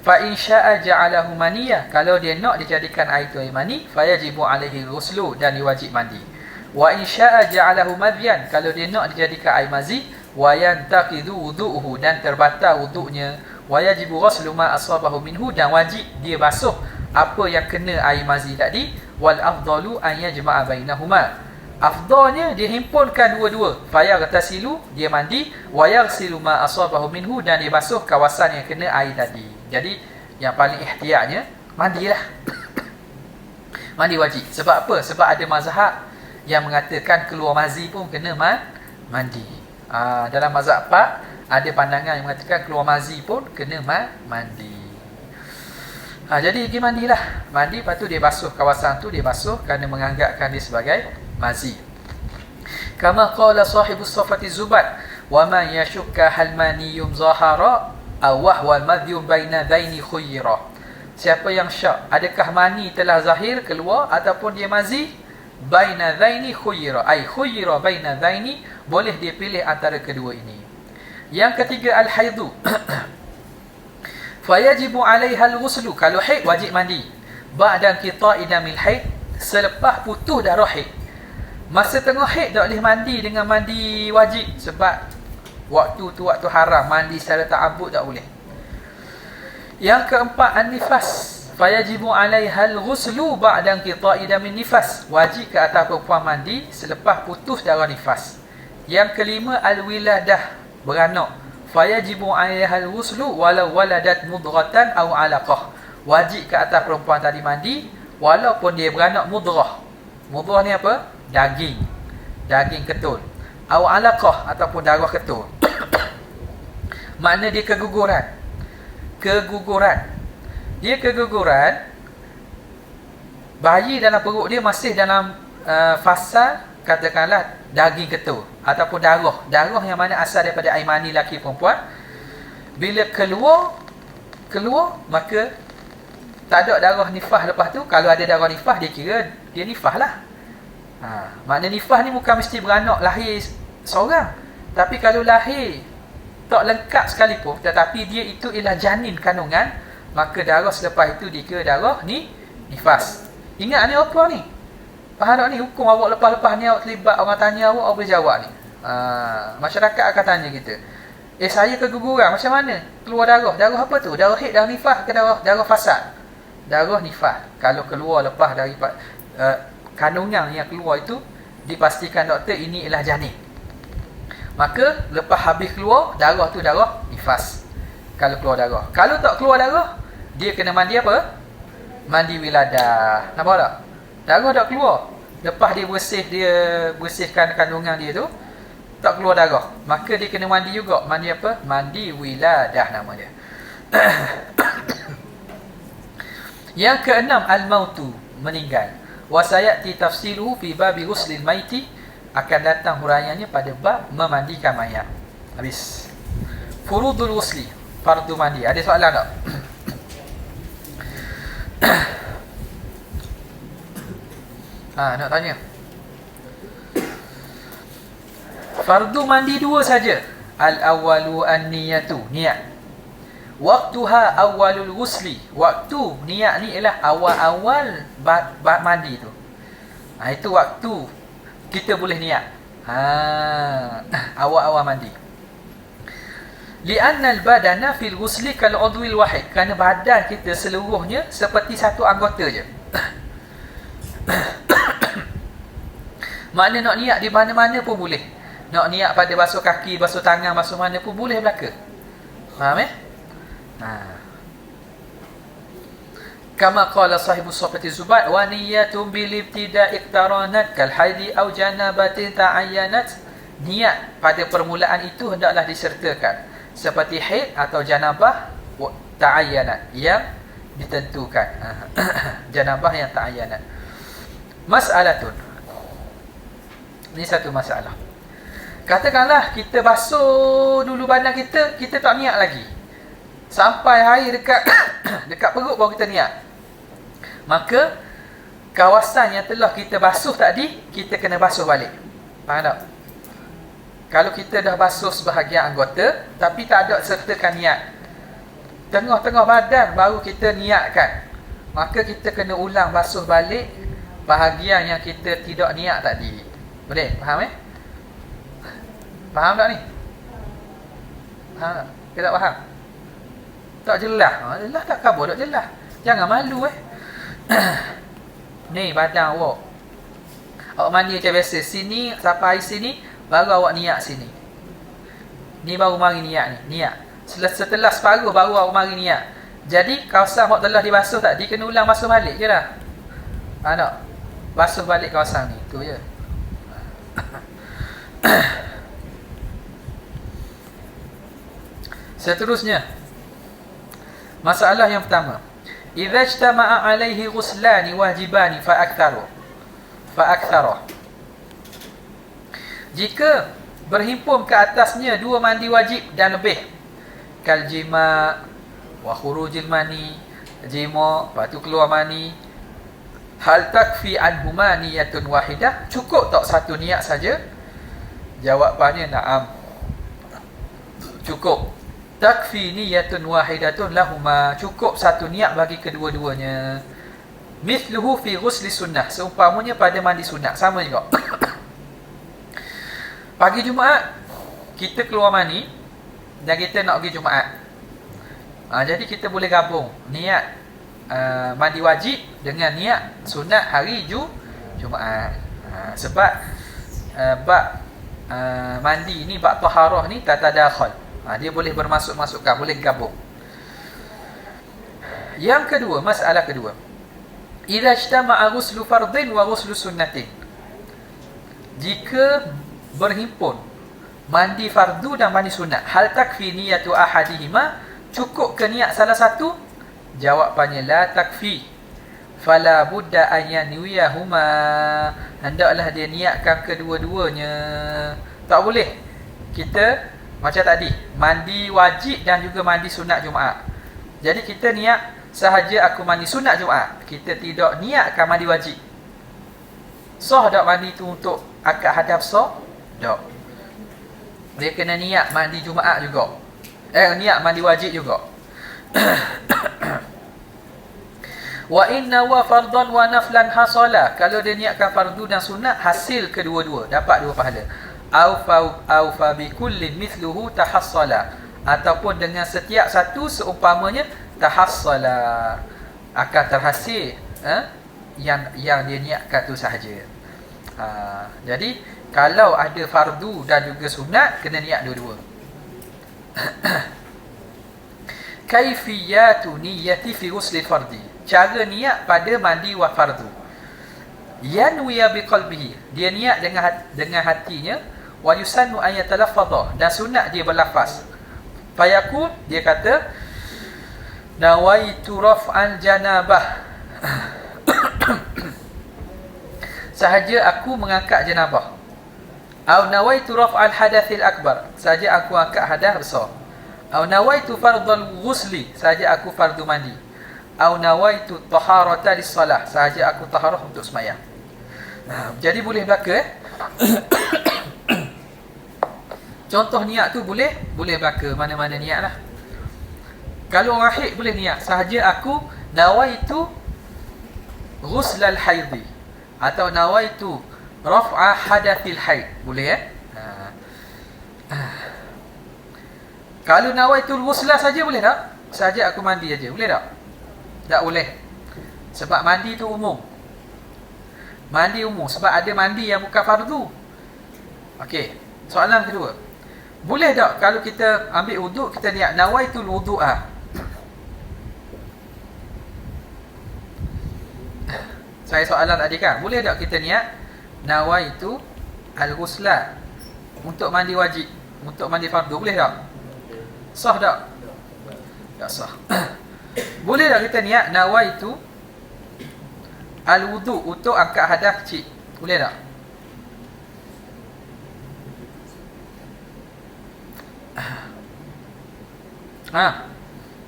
Fa in syaa'a ja'alahu maniyah, kalau dia nak dijadikan air tu air mani, fa yajibu alaihi ghuslu, dan dia wajib mandi. Wa in syaa'a ja'alahu madyan, kalau dia nak dijadikan air mazi, wa yantaqidu wudu'uhu, dan terbatal wudu'nya, wa yajibu ghuslu ma asabahu minhu, dan wajib dia basuh apa yang kena air mazi tadi. Wal afdalu an yajma'a bainahuma, afdalnya dia himpunkan dua-dua. Fayaghtasilu, dia mandi, wa yaghsilu ma asabahu minhu, dan dia basuh kawasan yang kena air tadi. Jadi yang paling ihtiyatnya mandilah. Mandi wajib. Sebab apa? Sebab ada mazhab yang mengatakan keluar mazi pun kena mandi. Dalam mazhab 4 ada pandangan yang mengatakan keluar mazi pun kena mandi. Jadi pergi mandilah. Mandi, lepas tu dia basuh kawasan tu, dia basuh kerana menganggapkan dia sebagai mazi. Kama qala sahibus safati zubat wa man yashukka hal maniyum zahara aw wahwa madhyum baina dhaini khuyira. Siapa yang syak adakah mani telah zahir keluar ataupun dia mazi, baina dhaini khuyira, ai khuyira baina dhaini, boleh dia pilih antara kedua ini. Yang ketiga al-haidu. Fayajibu 'alaiha al-ghuslu, kalau haid wajib mandi. Ba'da qita'i damil haid, selepas putus darah haid. Masa tengah haid tak boleh mandi dengan mandi wajib, sebab waktu tu waktu haram, mandi secara ta'abbud tak boleh. Yang keempat an-nifas. Fayajibu 'alaiha al-ghuslu ba'da qita'i damin nifas, wajib ke atas perempuan mandi selepas putus darah nifas. Yang kelima al-wiladah, beranak. Fayajibu 'alaiha al-ghuslu walau waladat mudghatan aw 'alaqah, wajib ke atas perempuan tadi mandi walaupun dia beranak mudghah. Mudghah ni apa? Daging ketul. Aw 'alaqah, ataupun darah ketul. Makna dia keguguran. Dia keguguran, bayi dalam perut dia masih dalam fasa katakanlah daging ketul ataupun darah yang mana asal daripada air mani laki perempuan. Bila keluar maka tak ada darah nifas lepas tu, kalau ada darah nifas dia kira dia nifas lah. Makna nifas ni bukan mesti beranak lahir seorang, tapi kalau lahir tak lengkap sekalipun tetapi dia itu ialah janin kandungan, maka darah selepas itu dikira darah ni nifas. Ingat ni apa ni? Faham tak ni? Hukum awak lepas-lepas ni awak terlibat, orang tanya awak boleh jawab ni. Masyarakat akan tanya kita, saya keguguran, macam mana keluar darah? Darah apa tu? Darah haid, darah nifas ke darah fasad? Darah nifas. Kalau keluar lepas daripada kandungan yang keluar itu, dipastikan doktor ini ialah janin, maka lepas habis keluar darah tu darah nifas. Kalau keluar darah. Kalau tak keluar darah, dia kena mandi apa? Mandi wiladah. Nampak tak? Darah tak keluar, lepas dia bersihkan kandungan dia tu, tak keluar darah, maka dia kena mandi juga. Mandi apa? Mandi wiladah nama dia. Yang keenam, al-mautu, meninggal. Wa sayati tafsiluhu fi babi ghuslil maiti, akan datang huraiannya pada bab memandikan mayat. Habis. Furudul ghusli, fardu mandi. Ada soalan tak? Nak tanya. Fardu mandi dua saja. Al-awwalu an-niyatu, niat. Waktuha awwalul ghusli, waktu niat ni ialah awal-awal mandi tu. Itu waktu kita boleh niat. Awal-awal mandi. Li'anna al-badana fil ghusli kal 'udwil wahid, kerana badan kita seluruhnya seperti satu anggota je. Makna nak niat di mana-mana pun boleh. Nak niat pada basuh kaki, basuh tangan, basuh mana pun boleh belaka. Faham Kama qala sahibu Safati Zubat, wa niyatun bil ibtida' iqtaranat kal haidi aw janabatin ta'ayyanat. Niat pada permulaan itu hendaklah disertakan, seperti haid atau janabah ta'ayyanat, yang ditentukan. Janabah yang ta'ayyanat. Mas'alatun, ini satu masalah. Katakanlah kita basuh dulu badan kita, kita tak niat lagi, sampai air dekat perut baru kita niat. Maka kawasan yang telah kita basuh tadi, kita kena basuh balik. Faham tak? Kalau kita dah basuh sebahagian anggota tapi tak ada sertakan niat, tengah-tengah badan baru kita niatkan, maka kita kena ulang basuh balik bahagian yang kita tidak niat tadi. Boleh? Faham Faham tak ni? Faham tak? Kita tak faham? Tak jelas. Jelas tak kabur, tak jelas. Jangan malu Ni badan awak, awak mandi macam biasa. Sini, sampai sini, baru awak niat sini. Ni baru mari niat ni. Niat. Setelah separuh baru awak mari niat. Jadi kawasan awak telah dibasuh tadi, kena ulang basuh balik je lah. Faham tak? Basuh balik kawasan ni. Tu je. Seterusnya, masalah yang pertama, idza ijtama'a 'alaihi ghuslani wajibani fa aktsara. Jika berhimpun ke atasnya dua mandi wajib dan lebih, kal jima wa khurujil mani, jima lepas tu keluar mani, hal takfi anhuma niyatun wahidah, cukup tak satu niat saja? Jawapannya na'am, cukup. Takfi niyatun wahidatun lahuma, cukup satu niat bagi kedua-duanya. Mithluhu fi ghusli sunnah, seumpamanya pada mandi sunat, sama juga. Pagi Jumaat kita keluar mani dan kita nak pergi Jumaat. Jadi kita boleh gabung niat mandi wajib dengan niat sunat hari Jumaat. Sebab bab mandi ni, bab taharah ni tatadakhal. Dia boleh bermasuk-masukkan, boleh gabung. Yang kedua, masalah kedua, idza ijtama'a ghuslu fardhin wa ghuslu sunnatin, jika berhimpun mandi fardu dan mandi sunat, hal takfi niyatu ahadihima, cukup ke niat salah satu? Jawapannya la takfi, fala budda an yanwiyahuma, hendaklah dia niatkan kedua-duanya. Tak boleh kita macam tadi, mandi wajib dan juga mandi sunat Jumaat. Jadi kita niat sahaja aku mandi sunat Jumaat, kita tidak niatkan mandi wajib. Sah tak mandi tu untuk akad hadap sah? Tak. Dia kena niat mandi Jumaat juga. Niat mandi wajib juga. Wa inna wa fardan wa naflan hasala. Kalau dia niatkan fardu dan sunat, hasil kedua-dua, dapat dua pahala. Au fa bi kullin mithluhu tahassala. Ataupun dengan setiap satu seumpamanya tahassala, akan terhasil yang dia niatkan tu sahaja. Jadi kalau ada fardu dan juga sunat, kena niat dua-dua. Kaifiyatu niyyati fi ghusli fardi. Cara niat pada mandi wa fardu. Yanwiya biqalbihi. Dia niat dengan hatinya. Wa yusannu an yatalaffadha. Dan sunat dia berlafaz. Fayaqul, dia kata, nawaitu raf'al janabah. Sahaja aku mengangkat janabah. Au nawaitu raf'al hadathil akbar. Sahaja aku angkat hadas besar. Au nawaitu fardal ghusli. Sahaja aku fardu mandi. Au nawaitu taharata lis-salah. Sahaja aku taharah untuk sembahyang. Jadi boleh belaka Contoh niat tu boleh belaka mana-mana niat lah. Kalau orang haid boleh niat, sahaja aku nawaitu ghuslal haidhi, atau nawaitu raf'a hadathil haid. Boleh Kalau nawaitu ghusla saja boleh tak? Sahaja aku mandi aja, boleh tak? Tak boleh. Sebab mandi tu umum. Mandi umum, sebab ada mandi yang bukan fardu. Okey, soalan kedua. Boleh tak kalau kita ambil wuduk, kita niat nawaitul wudu'a? Saya soalan tadi kan, boleh tak kita niat nawaitu al-ghusla untuk mandi wajib, untuk mandi fardu, boleh tak? Sah tak? Tak sah. Boleh tak kita niat nawaitu al-wudu untuk angkat hadas kecil, boleh tak?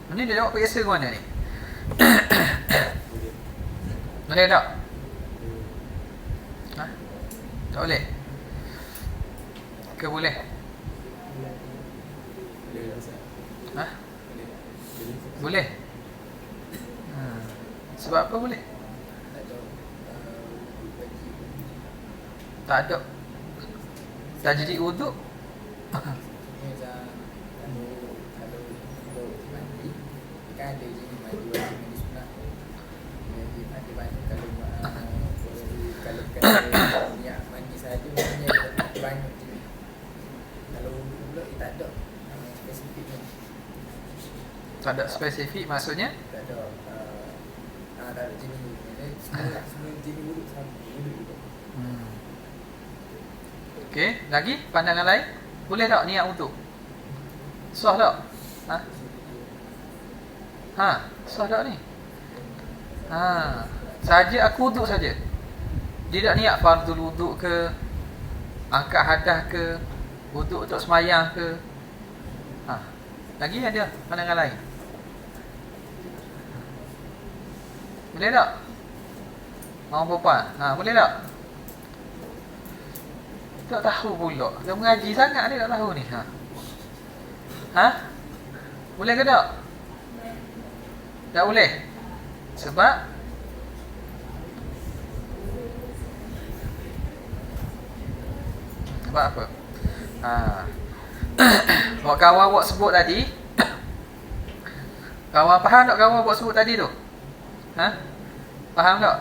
Ni dia jawab periksa ke mana ni? Boleh tak? Tak boleh? Ke boleh? Boleh? Sebab apa boleh? Tak ada. Tak jadi wuduk. Kan ada jenis mandi wajib, mandi sunat. Jadi ada banyak kalau niat mandi saja maknanya ada banyak jenis. Kalau pula tak ada spesifiknya. Tak ada spesifik maksudnya? Tak ada tak ada jenis. Semua jenis wuduk sama. Wuduk juga. Okey, lagi pandangan lain? Boleh tak niat wuduk? Sah tak? Sah tak ni? Saja aku wuduk saja. Dia tak niat fardul wuduk ke, angkat hadas ke, wuduk untuk semayang ke. Lagi ada pandangan lain? Boleh tak? Orang perempuan, boleh tak? Tak tahu pula. Dia mengaji sangat dia tak tahu ni. Boleh ke tak? Tak boleh. Sebab apa? Kawan awak sebut tadi. Kawan faham tak kawan awak sebut tadi tu? Faham tak?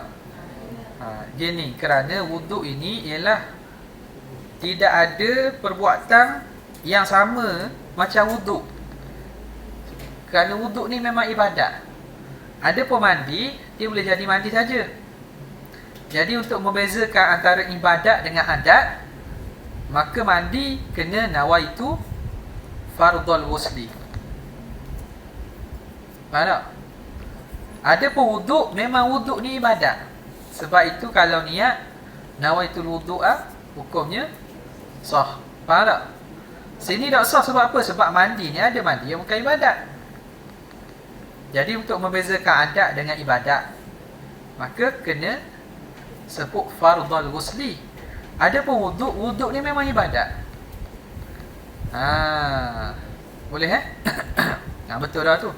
Gini, kerana wuduk ini ialah tidak ada perbuatan yang sama macam wuduk. Kerana wuduk ni memang ibadat. Ada pun mandi, dia boleh jadi mandi saja. Jadi untuk membezakan antara ibadat dengan adat, maka mandi kena nawaitu fardhul ghusli. Faham tak? Ada pun wuduk, memang wuduk ni ibadat. Sebab itu kalau niat nawaitul wudu'a, hukumnya sah. Faham tak? Sini tak sah sebab apa? Sebab mandi ni ada mandi yang bukan ibadat. Jadi untuk membezakan adat dengan ibadat, maka kena sebut fardhul ghusli. Adapun wuduk, wuduk ni memang ibadat. Boleh betul dah tu.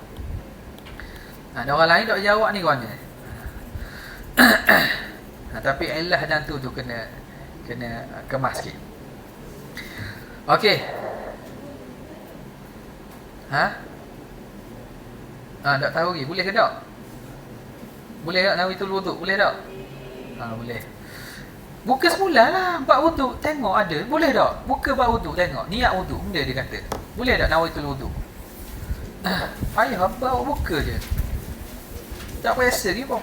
Ada orang lain tak jawab ni kawan ni. Tapi illah dan tu kena kemas sikit. Okey. Tak tahu lagi. Boleh ke tak? Boleh tak nawitul wuduk? Boleh tak? Boleh. Buka semula lah. Buat wuduk. Tengok ada. Boleh tak? Buka buat wuduk. Tengok. Niat wuduk. Benda dia kata. Boleh tak nawitul wuduk? Payah bawa buka je. Tak payah lagi pun.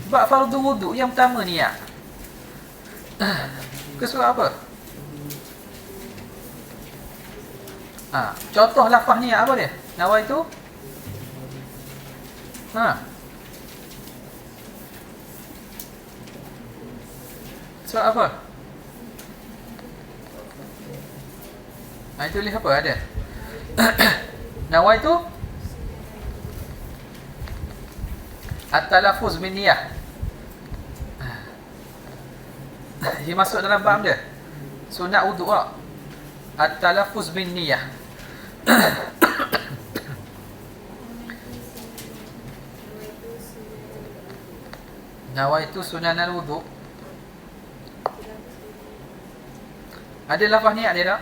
Buat fardu wuduk yang pertama niat. Buka surah apa? Contoh lafaz niat apa dia? Nawaitu? Surah apa? Itu tulis apa ada? Nawaitu at-talaffuz bin niyah. Dia masuk dalam bab dia. Sunat wuduk tak? At-talaffuz bin niyah. Nawaitu sunanal wuduk. Ada lafaz niat dia tak?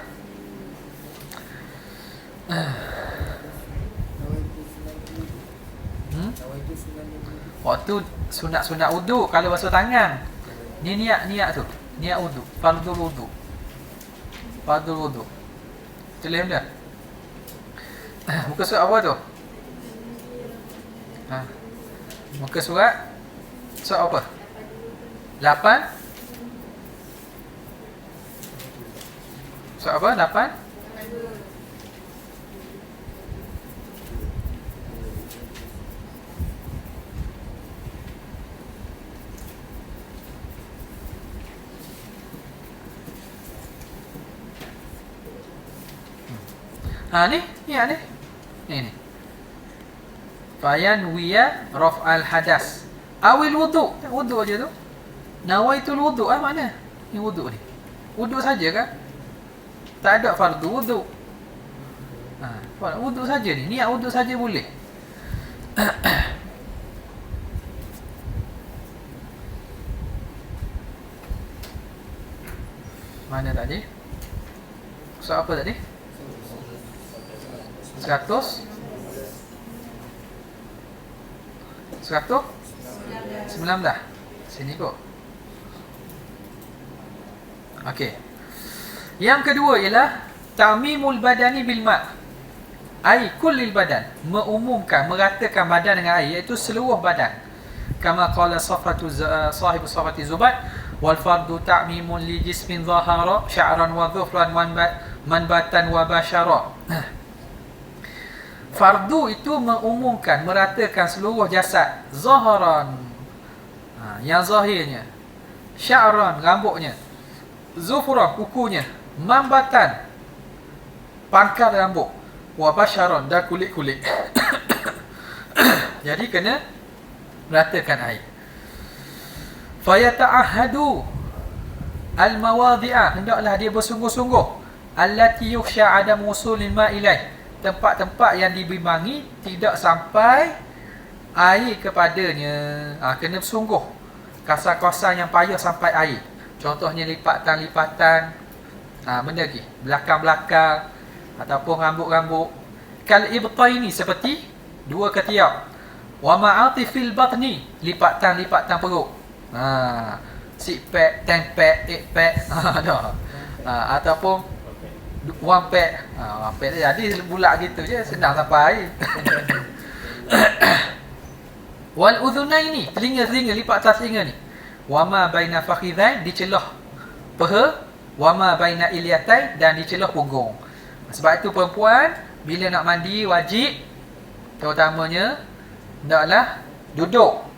Waktu sunat wuduk kalau basuh tangan. Ni niat tu. Niat wuduk, fardhu wuduk. Fardhu wuduk. Tulis dia. Muka surat apa tu? Muka surat apa? 8. Surat apa? 8. Ni. Ni. Fayan wiya raf'al hadas. Awil wuduk. Wuduk je tu. Nawaitul wuduk mana? Ni wuduk ni. Wuduk saja kan? Tak ada fardu wuduk. Wuduk saja ni. Niat wuduk saja boleh. Mana tadi? Soal apa tadi? 100 19. Sini kok. Okey. Yang kedua ialah ta'mimul badani bil ma'. Ai kullil badan, mengumumkan, meratakan badan dengan air, iaitu seluruh badan. Kama qala sahibu safati Zubair, wal fardu ta'mimun li jismin zahara sya'ran wa dhufran manbatan wa bashara. Fardu itu mengumumkan, meratakan seluruh jasad. Zaharan, yang zahirnya. Sya'ran, rambutnya. Zufran, kukunya. Manbatan, pangkal rambut. Wa basharan, dan kulit-kulit. Jadi kena meratakan air. Fayata'ahadu al-mawadhi'a, hendaklah dia bersungguh-sungguh. Allati yukhsha adam wusulil ma'ilaih, tempat-tempat yang dibimbangi tidak sampai air kepadanya. Kena bersungguh. Kawasan-kawasan yang payah sampai air. Contohnya lipatan-lipatan, benda lagi, belakang-belakang, ataupun rambut-rambut. Kal ibtaini, seperti dua ketiak. Wa ma'atifil batni, lipatan-lipatan perut. Six pack, 10 pack, 8 pack. Ataupun 1 pack. 1 pack jadi bulat gitu je, senang sampai air. Wal udhunaini, telinga-telinga, lipat atas telinga ni. Wa ma baina fakhidhain, di celah peha. Wa ma baina ilyatain, dan di celah punggung. Sebab itu perempuan bila nak mandi wajib terutamanya hendaklah duduk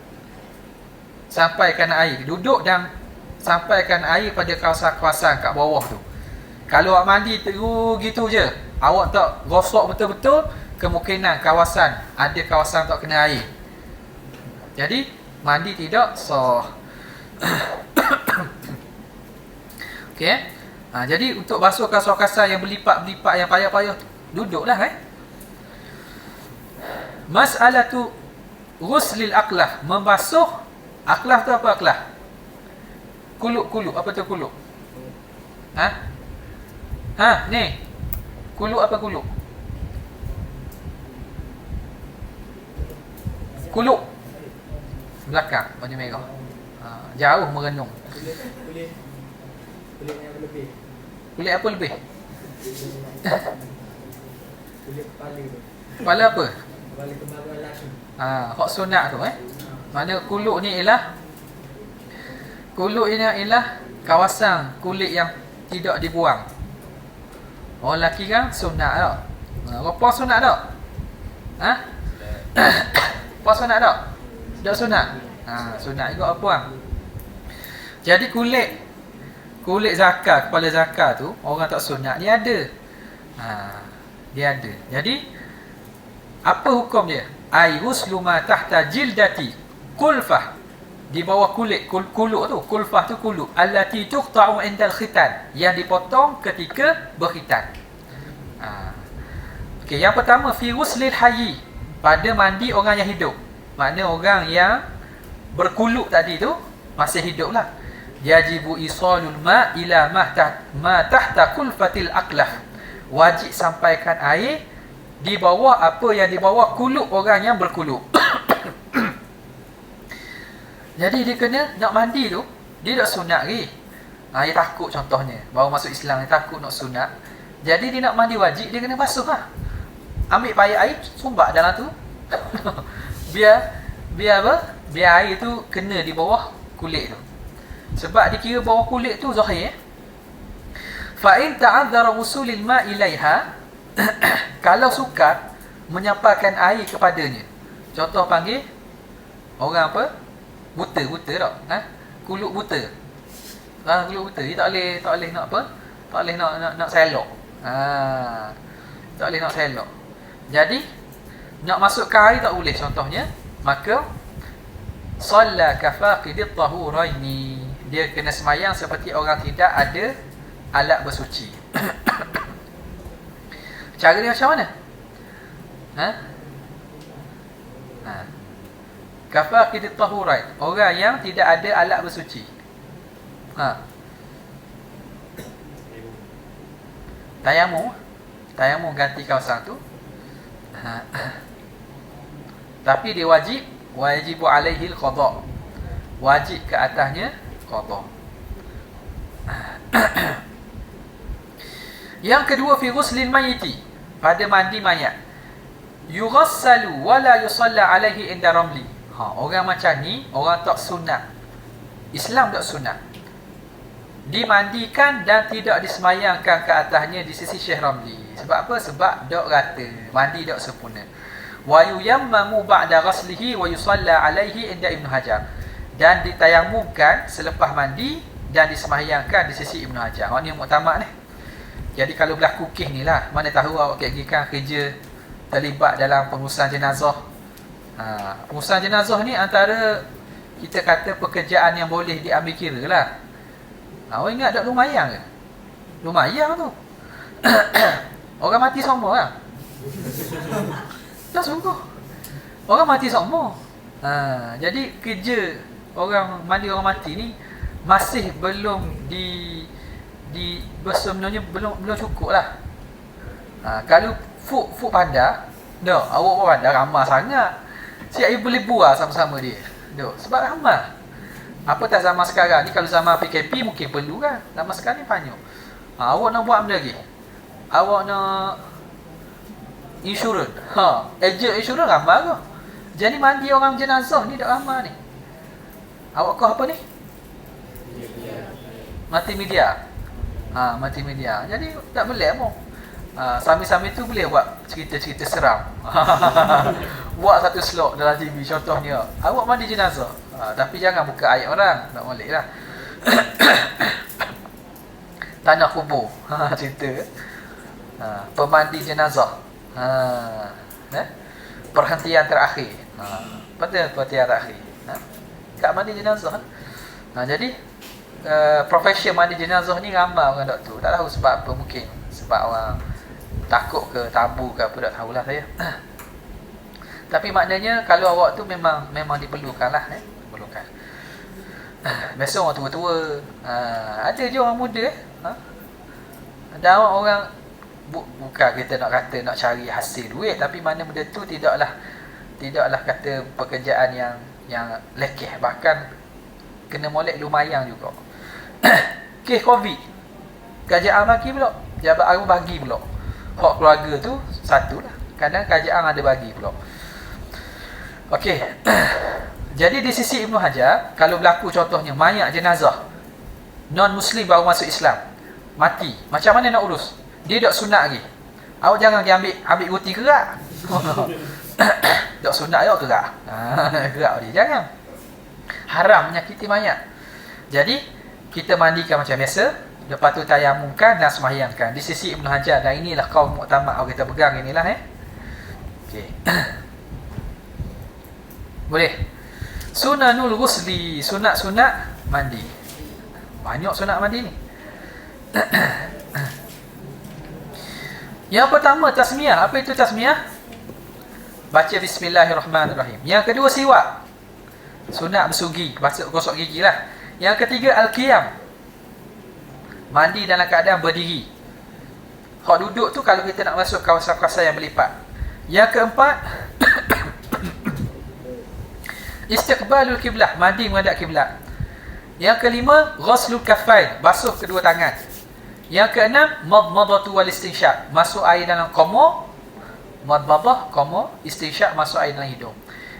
sampaikan air. Duduk dan sampaikan air pada kawasan-kawasan kat bawah tu. Kalau awak mandi terus gitu je, awak tak gosok betul-betul, kemungkinan kawasan ada kawasan tak kena air. Jadi mandi tidak sah. Okey. Jadi untuk basuh kasar-kasar yang berlipat-lipat yang payah-payah, duduklah Mas'alatu ghuslil aqlah, membasuh aqlah tu apa aqlah? Kuluk, apa tu kuluk? Ni. Kuluk apa kuluk? Kuluk. Belakang baju merah. Jauh merenung. Kulit yang lebih. Kulit apa lebih? Kulit kepala tu. Kepala apa? Kepala kembaran lelaki. Hak sunat tu Mana kuluk ni ialah kawasan kulit yang tidak dibuang. Orang lelaki kan sunat tak? Perempuan sunat tak? Perempuan sunat tak? Tak sunat? Sunat juga perempuan. Jadi kulit zakar, kepala zakar tu orang tak sunat dia ada. Dia ada. Jadi apa hukum dia? Ghuslu ma tahta jildati kulfah, di bawah kulit, kuluk tu, kulfah tu kuluk, allati tuqta'u indal khitan, yang dipotong ketika berkhitan. Okey, yang pertama fi ghuslil hayy, pada mandi orang yang hidup. Makna orang yang berkuluk tadi tu masih hidup lah. Yajibu isalul ma ila ma tahta kulfatil aqlah, wajib sampaikan air di bawah apa yang di bawah kuluk orang yang berkuluk. Jadi dia kena nak mandi tu, dia tak sunat lagi. Dia takut contohnya, baru masuk Islam, dia takut nak sunat. Jadi dia nak mandi wajib, dia kena basuh lah. Ambil payah air, sumbat dalam tu. biar apa? Biar air tu kena di bawah kulit tu. Sebab dikira bawah kulit tu zahir. Fa in ta'azzara wusulil ma ilaiha, kalau sukar menyampaikan air kepadanya. Contoh panggil orang apa? Buta tak? Kuluk buta. Kuluk buta. Dia tak boleh nak apa? Tak boleh nak selok. Tak boleh nak selok. Jadi nak masukkan air tak boleh contohnya. Maka shalla kafaqidit tahuraini, dia kena semayang seperti orang tidak ada alat bersuci. Cara dia macam mana? Kafaqidit tahurain, orang yang tidak ada alat bersuci. Tayamum ganti kawasan tu. Tapi dia wajibu alaihi al-qada, wajib ke atasnya qada. Yang kedua fi ghuslil mayyiti, pada mandi mayat. Yughassalu wa la yusalla alaihi inda ramli. Orang macam ni orang tak sunat. Islam tak sunat. Dimandikan dan tidak disemayangkan ke atasnya di sisi Syekh Ramli. Sebab apa? Sebab tak rata, mandi tak sempurna. Wa yuyammamu ba'da ghaslihi wa yusalla alaihi inda Ibn Hajar, dan ditayamumkan selepas mandi dan disemayangkan di sisi Ibn Hajar. Ni muktamad ni. Jadi kalau berlaku kes ni lah, mana tahu awak kan kerja terlibat dalam pengurusan jenazah. Pengurusan jenazah ni antara kita kata pekerjaan yang boleh diambil kira lah. Awak ingat tak lumayan ke? Lumayan tu. Orang mati semua lah. Tak sungguh. Orang mati semua. Jadi kerja orang mandi orang mati ni masih belum sebenarnya belum cukup lah. Kalau food pandai, awak pun pandai, ramah sangat. Siap you boleh buat sama-sama dia. Sebab ramah. Apa tak zaman sekarang ni, kalau zaman PKP mungkin perlu kan. Zaman sekarang ni banyak. Awak nak buat benda lagi. Awak nak insurans. Ejen insurans ramah ke? Jadi mandi orang jenazah ni tak ramah ni. Awak kau apa ni? Mati media. Mati media. Jadi tak boleh pun. Sami-sami tu boleh buat cerita-cerita seram. Buat satu slot dalam TV contohnya, awak mandi jenazah. Tapi jangan buka ayat orang, tak boleh lah. Tanah kubur. Cerita pemandi jenazah. Perhentian terakhir. Perhentian terakhir. Tak mandi jenazah. Jadi profession mandi jenazah ni ramai orang doktor. Tak tahu sebab apa, mungkin sebab orang takut ke, tabu ke apa, tak tahulah saya. Tapi maknanya kalau awak tu memang diperlukan lah, diperlukan. Biasa orang tua-tua, ada je orang muda. Dan orang bukan kita nak kata nak cari hasil duit, tapi mana benda tu tidaklah kata pekerjaan yang lekeh, bahkan kena molek lumayan juga. Kes COVID, kerajaan bagi pula, jabat aru bagi pula. Hak keluarga tu satulah, kadang kerajaan ada bagi pula. Okey. Jadi di sisi Ibnu Hajar, kalau berlaku contohnya mayat jenazah non muslim baru masuk Islam, mati, macam mana nak urus? Dia dak sunat lagi. Awak jangan pergi ambil guti kerak. Dak sunat awak kerak. Kerak dia jangan. Haram menyakiti mayat. Jadi kita mandikan macam biasa, lepas tu tayamumkan dan sembahyangkan. Di sisi Ibnu Hajar, dan inilah kaum muktamad kita pegang inilah Okey. Boleh. Sunanul ghusli, sunat-sunat mandi. Banyak sunat mandi ni. Yang pertama tasmiyah. Apa itu tasmiyah? Baca bismillahirrahmanirrahim. Yang kedua siwak. Sunat bersugi, gosok gigi lah. Yang ketiga al-qiyam. Mandi dalam keadaan berdiri. Hak duduk tu kalau kita nak masuk kawasan-kawasan yang berlipat. Yang keempat istiqbalul kiblah, mandi menghadap kiblat. Yang kelima ghuslul kaffain, basuh kedua tangan. Yang keenam madmadatu wal istinsyaq, masuk air dalam qomor, madmadah qomor, istinsyaq masuk air dalam hidung.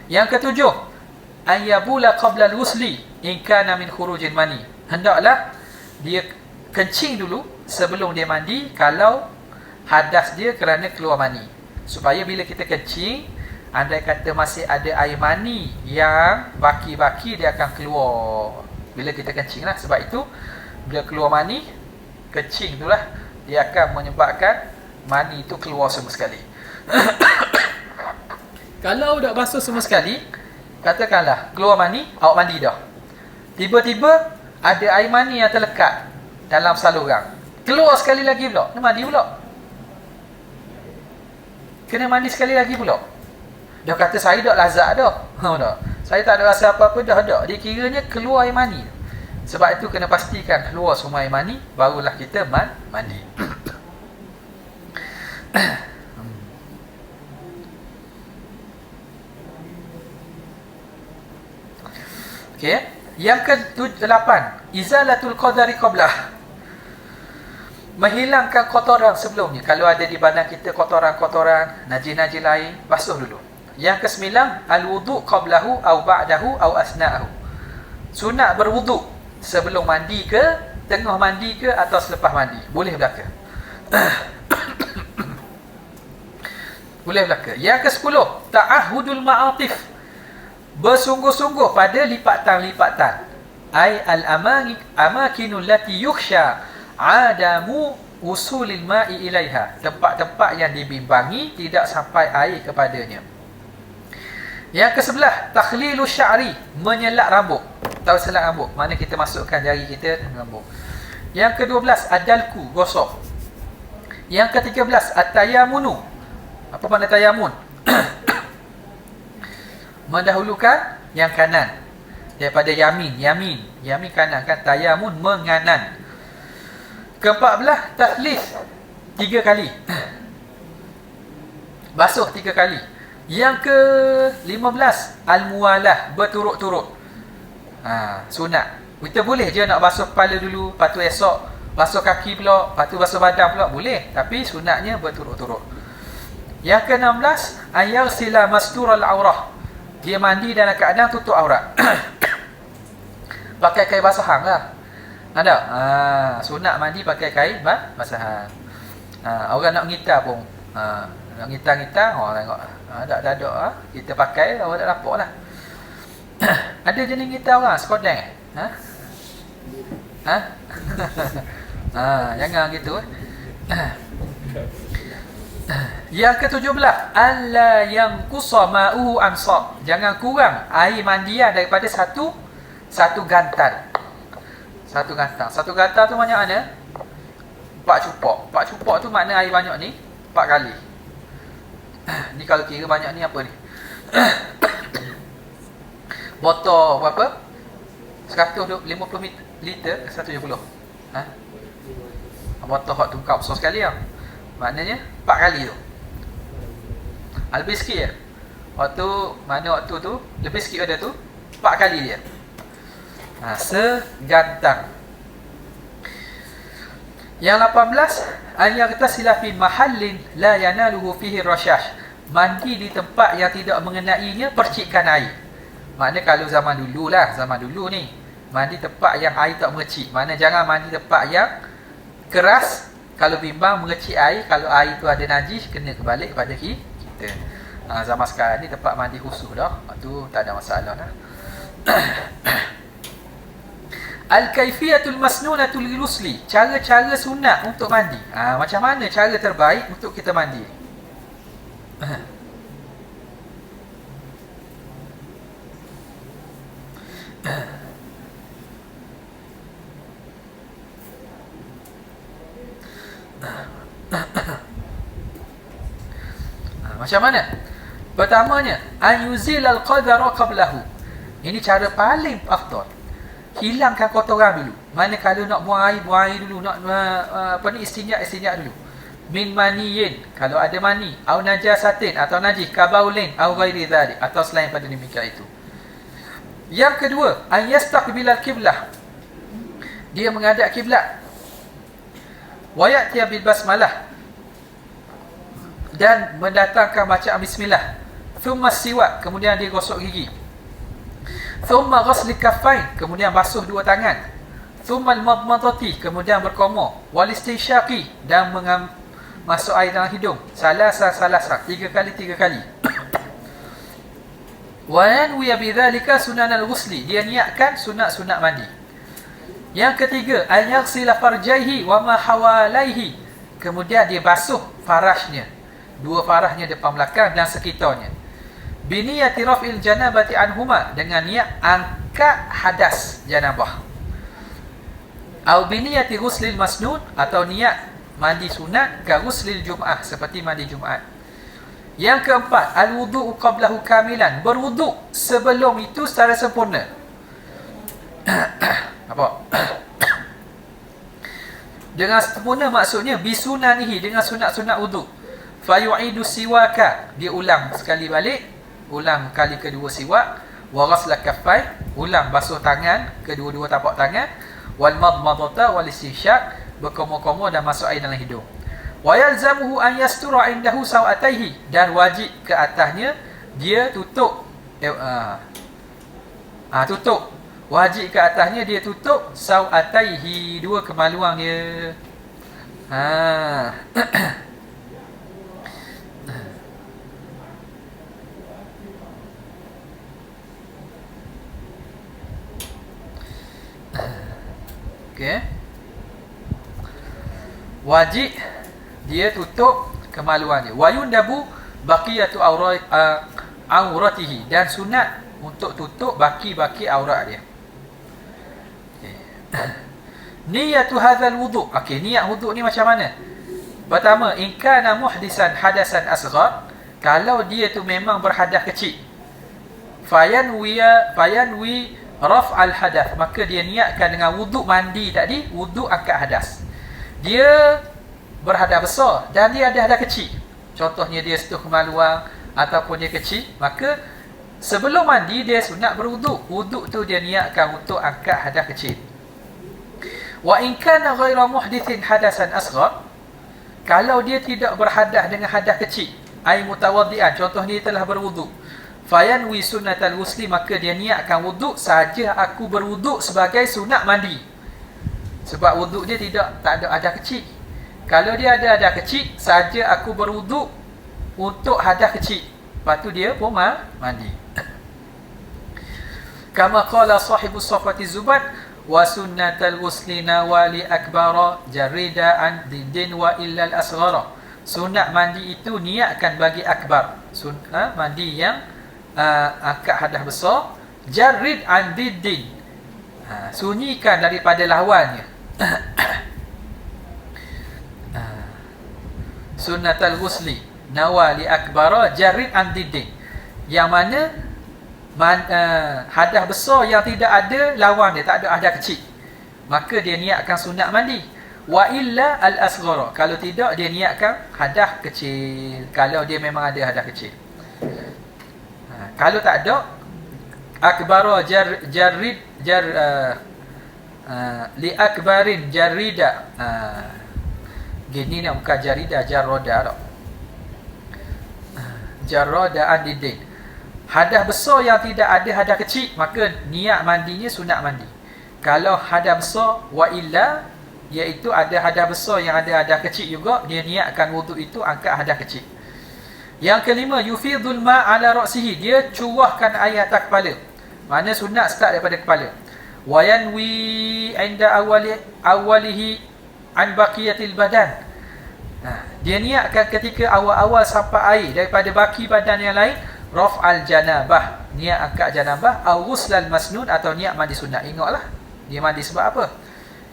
Yang ketujuh ayyabula qabla al-ghusli in kana min khurujil mani, hendaklah dia kencing dulu sebelum dia mandi kalau hadas dia kerana keluar mani, supaya bila kita kencing, andai kata masih ada air mani yang baki-baki, dia akan keluar bila kita kencing lah. Sebab itu bila keluar mani, kencing itulah dia akan menyebabkan mani itu keluar semua sekali. Kalau dah basuh semua sekali, katakanlah keluar mani, awak mandi dah, tiba-tiba ada air mani yang terlekat dalam saluran, keluar sekali lagi pula, kena mandi pula, kena mandi sekali lagi pula. Dia kata saya dah lazat dah, dah, saya tak ada rasa apa-apa dah, dikiranya keluar air mani. Sebab itu kena pastikan keluar semua air mani, barulah kita mandi. Okey, yang ke-8 izalatul qadari qablah, menghilangkan kotoran sebelumnya. Kalau ada di badan kita kotoran-kotoran, najis-najis lain, basuh dulu. Yang ke-9 al-wudu qablahu au ba'dahu au asna'ahu, sunat berwuduk sebelum mandi ke, tengah mandi ke, atau selepas mandi, boleh belaka. Boleh belaka. Yang ke-10 ta'ahudul ma'atif, bersungguh-sungguh pada lipatan-lipatan. Ai al-amakinul lati yukhsha adamu usulil ma'i ilaiha, tempat-tempat yang dibimbangi tidak sampai air kepadanya. Yang ke-11 takhlilu sya'ri, menyelak rambut. Tahu selak rambut, mana kita masukkan jari kita dalam rambut. Yang ke-12 adalku, gosok. Yang ke-13 at-tayamunu. Apa makna tayamun? Mendahulukan yang kanan daripada yamin kanan kan, tayamun menganan. Ke-14 tahlith, 3 kali. Basuh 3 kali. Yang ke-15 al-muwalah, berturut-turut. Sunat. Kita boleh je nak basuh kepala dulu, lepas tu esok basuh kaki pula, lepas tu basuh badan pula, boleh. Tapi sunatnya berturut-turut. Yang ke-16 ayaghsila mastural aurah, dia mandi dalam keadaan tutup aurat. Pakai kain basahan lah. Ada? Sunat mandi pakai kain basahan. Orang nak ngitar pun, nak ngitar-ngitar, tengok. Tak. Kita pakai, orang tak nampak lah. Ada jenis ngitar orang, skodeng. Jangan gitu. Yang ke-17, alla yanqusa ma'uhu ansab. Jangan kurang air mandian daripada satu gantal. Satu gantal. Satu gantal tu banyak mana? 4 cupak. 4 cupak tu makna air banyak ni 4 kali. Ni kalau kira banyak ni apa ni? Botol berapa? 150 liter ke 170? Ha? Botol hot tu kau besar sekali lah. Maknanya 4 kali tu. Lebih sikit je. Waktu tu lebih sikit ada tu 4 kali dia. Segantang. Yang 18, an yaghtasila fi mahallin la yanaluhu fihi rasyash. Mandi di tempat yang tidak mengenainya percikan air. Maknanya kalau zaman dulu ni mandi tempat yang air tak mercik. Maknanya jangan mandi tempat yang keras. Kalau bimbang mengecik air, kalau air tu ada najis, kena kebalik kepada kita. Zaman sekarang ni tempat mandi khusus dah, tu tak ada masalah dah. Al-kaifiyatul masnunatul ghusli, cara-cara sunat untuk mandi. Macam mana cara terbaik untuk kita mandi? Macam mana? Pertamanya, ayuzil al-qadara qablahu. Ini cara paling afdal. Hilangkan kotoran dulu. Mana kalau nak buang air dulu, nak istinja dulu. Min maniyin, kalau ada mani, au najasatin atau najis, kabaulin au ghairi dzalik, atau selain pada demikian itu. Yang kedua, an yastaqbil al-qiblah. Dia menghadap kiblat. Wa ya'ti bil basmalah, dan mendatangkan bacaan bismillah. Thumma siwak, kemudian dia gosok gigi. Thumma ghasli kaffain, kemudian basuh dua tangan. Thumma al-madmadati, kemudian berkomor. Wal istinsyaqi, dan masuk air dalam hidung. Salasa, 3 kali. Wa yanwi bidzalika sunan al-ghusli, dia niatkan sunat-sunat mandi. Yang ketiga, an yaghsila farjaihi wa ma hawalaihi, kemudian dia basuh farajnya, dua farajnya depan belakang dan sekitarnya. Biniyati raf'il janabati anhuma, dengan niat angkat hadas janabah. Au biniyati ghuslil masnun, atau niat mandi sunat ka ghuslil jum'ah, seperti mandi Jumaat. Yang keempat, al-wudu'u qablahu kamilan, berwuduk sebelum itu secara sempurna. Apa? Dengan sempurna maksudnya bisunanihi, dengan sunat-sunat wuduk. Fayu'idu siwaka, dia ulang sekali balik, ulang kali kedua siwak. Wa ghasla kaffai, ulang basuh tangan, kedua-dua tapak tangan. Wal madmadata wal istinsyaq, berkomor-komor dan masuk air dalam hidung. Wa yalzamuhu an yastura indahu sawataihi, dan wajib ke atasnya dia tutup tutup. Wajib ke atasnya dia tutup sawataihi, dua kemaluan dia. Okey. Wajib dia tutup kemaluannya. Wa yundabu baqiyatu auratihi, dan sunat untuk tutup baki-baki aurat dia. Niyatu hadzal wudu'. Okey, niat wuduk ni macam mana? Pertama, in kana muhdisan hadasan asghar, kalau dia tu memang berhadas kecil, fayanwi raf'al hadath, maka dia niatkan dengan wuduk mandi tadi, wuduk angkat hadas. Dia berhadas besar dan dia ada hadas kecil, contohnya dia sentuh kemaluan ataupun dia kecil, maka sebelum mandi dia sunat berwuduk. Wuduk tu dia niatkan untuk angkat hadas kecil. Wa in kana ghaira muhdithin hadasan asghar, kalau dia tidak berhadas dengan hadas kecil, ai mutawaddian, contohnya dia telah berwuduk, fayanwi sunnatal ghusli, maka dia niatkan wuduk saja, aku berwuduk sebagai sunat mandi. Sebab wuduk dia tak ada hadas kecil. Kalau dia ada hadas kecil, saja aku berwuduk untuk hadas kecil, lepas tu dia pun mandi. Kama qala sahibu safati zubat, wa sunnatal ghusli nawali akbara jarida an dindin wa illa al-asghara, Sunat mandi itu niatkan bagi akbar. Mandi yang akad hadas besar. Jarrid an diddin. Sunyikan daripada lawannya. Sunnatul ghusli nawa li akbara jarrid an diddin. Yang mana hadas besar yang tidak ada lawan dia, tak ada hadas kecil, maka dia niatkan sunat mandi. Wa illa al asghara, kalau tidak dia niatkan hadas kecil, kalau dia memang ada hadas kecil. Kalau tak ada, akbara jarrid li akbarin jarida. Gini nak bukan jarida, jarroda tak. Jarroda an-diddin. Hadas besar yang tidak ada hadas kecil, maka niat mandinya sunat mandi. Kalau hadas besar wa illa, iaitu ada hadas besar yang ada hadas kecil juga, dia niatkan wuduk itu angkat hadas kecil. Yang kelima, yufidul ma' ala ra'sihi, dia curahkan air atas kepala. Mana sunat start daripada kepala. Wa yanwi 'inda awwalihi an baqiyatil badan. Dia niatkan ketika awal-awal sampai air daripada baki badan yang lain, raf'al janabah, niat angkat janabah, au ghuslal masnun, atau niat mandi sunat. Ingatlah, dia mandi sebab apa?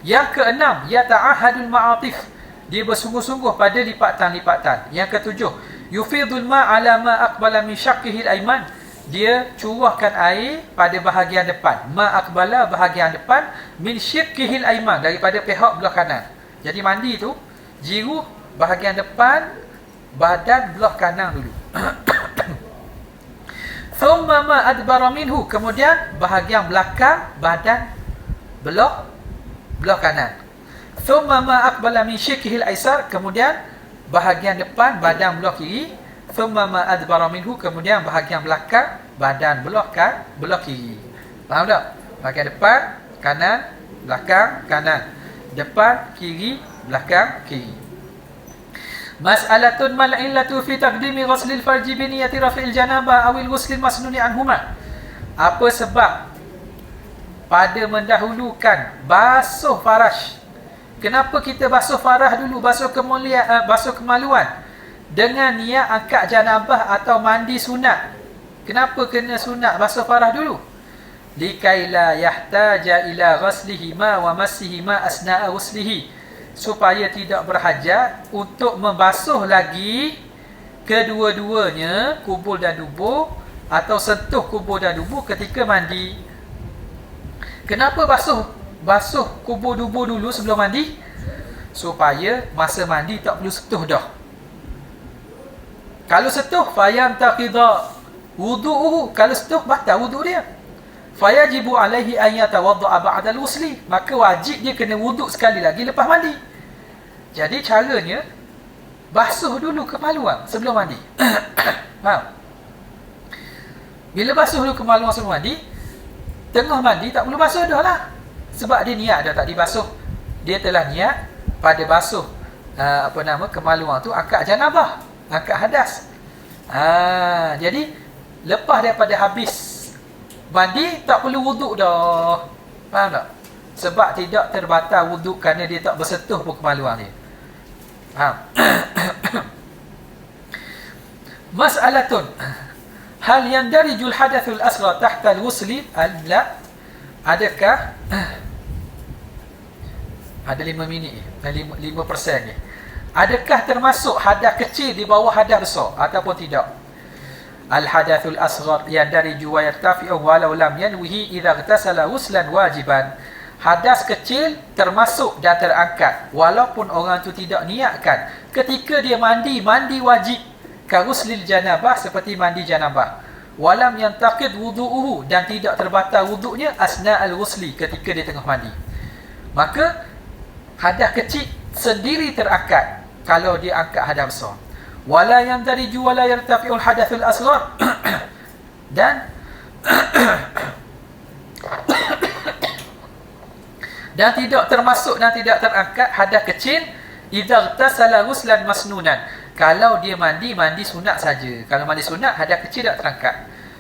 Yang keenam, yata'ahadul ma'atif, dia bersungguh-sungguh pada lipatan-lipatan. Yang ketujuh, yufidul ma'ala ma'aqbala min syaqqihil aiman, dia curahkan air pada bahagian depan. Ma'aqbala bahagian depan, min syaqqihil aiman, daripada pihak belah kanan. Jadi mandi tu jiru bahagian depan badan belah kanan dulu. Thumma ma adbara minhu, kemudian bahagian belakang badan belah kanan. Thumma ma aqbala min syikkihil aisar, kemudian bahagian depan badan belah kiri. Thumma ma adbara minhu, kemudian bahagian belakang badan belah kiri. Faham tak? Bahagian depan kanan, belakang kanan, depan kiri, belakang kiri. Mas'alatun mal illatu fi taqdimi ghuslil farji bi niyyati raf'il janabah awil ghuslil masnuni anhuma. Apa sebab pada mendahulukan basuh faraj? Kenapa kita basuh faraj dulu, basuh kemaluan dengan niat angkat janabah atau mandi sunat? Kenapa kena sunat basuh faraj dulu? Likaila yahtaja ila ghuslihima wa massihima asna'a ghuslihi, supaya tidak berhajat untuk membasuh lagi kedua-duanya, kubur dan dubur, atau sentuh kubur dan dubur ketika mandi. Kenapa basuh kubur dubur dulu sebelum mandi? Supaya masa mandi tak perlu sentuh dah. Kalau sentuh, fayam taqidha wudu'uhu, kalau sentuh batal wudu' dia. Fayajibu alaihi an yatawadda'a ba'da al-ghusli, maka wajib dia kena wuduk sekali lagi lepas mandi. Jadi caranya basuh dulu kemaluan sebelum mandi. Faham? Bila basuh dulu kemaluan sebelum mandi, tengah mandi tak perlu basuh dah lah. Sebab dia niat dah tak dibasuh. Dia telah niat pada basuh kemaluan tu angkat janabah, angkat hadas. Jadi lepas daripada habis mandi tak perlu wuduk dah. Faham tak? Sebab tidak terbatal wuduk kerana dia tak bersentuh pun kemaluan dia. Faham? Mas'alatun hal yandarijul hadathul asghar tahta al-ghusli al-la. Adakah ada 5 minit ni, 5% ni. Adakah termasuk hadas kecil di bawah hadas besar ataupun tidak? Al-hadathul asghar yandariju wa yartafi'u walau lam yanwihi idza ightasala ghuslan wajiban. Hadas kecil termasuk dan terangkat walaupun orang tu tidak niatkan. Ketika dia mandi wajib. Ka ghuslil janabah, seperti mandi janabah. Walam yantaqid wudu'uhu, dan tidak terbatal wuduknya asna al-ghusli, ketika dia tengah mandi. Maka hadas kecil sendiri terangkat kalau dia angkat hadas besar. Wala yandariju wala yartafi'ul hadathul asghar dan tidak termasuk dan tidak terangkat hadas kecil idza tasala ghuslan masnunan, kalau dia mandi sunat saja. Kalau mandi sunat, hadas kecil tak terangkat.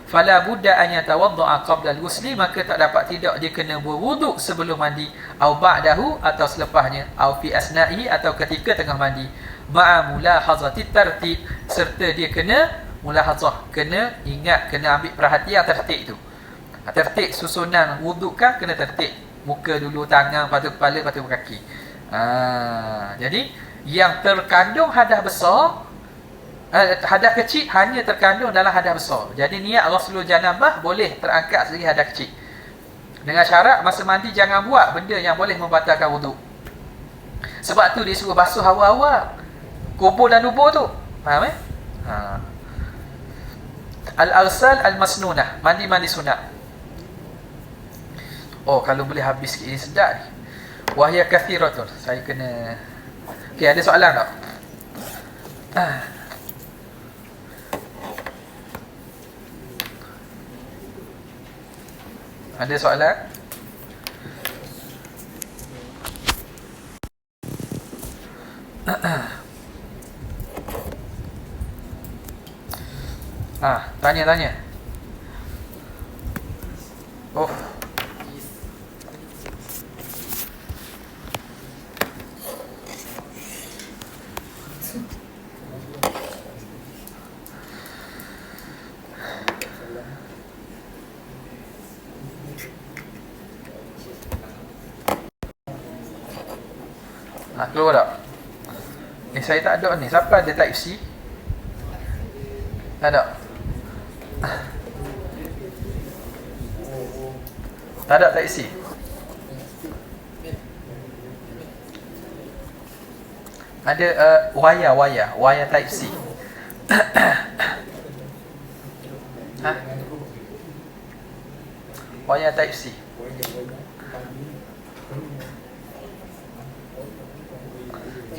Fala budda an yatawadda'a qabla al-ghusli, maka tak dapat tidak dia kena berwuduk sebelum mandi, au ba'dahu, atau selepasnya, au fi asna'i, atau ketika tengah mandi, ma'a mulahazati tartib, serta dia kena mulahazah, kena ingat, kena ambil perhatian tertib tu. Tertib susunan wuduk kan kena tertib. Muka dulu, tangan, lepas tu kepala, lepas tu kaki. Jadi yang terkandung hadas besar, hadas kecil hanya terkandung dalam hadas besar. Jadi niat ghusl janabah boleh terangkat segi hadas kecil. Dengan syarat masa mandi jangan buat benda yang boleh membatalkan wuduk. Sebab tu dia suruh basuh awal-awal kubur dan dubur tu. Faham Al-arsal al-masnunah, mandi-mandi sunat. Oh, kalau boleh habis sikit ini sedap ni. Wahya kathiratun. Saya kena. Okey, ada soalan tak? Ada soalan? Tanya. Oh. Keluar tak? Saya tak ada ni. Siapa ada type C? Tak ada. Tak ada type C. Ada wire type C. Wire type C.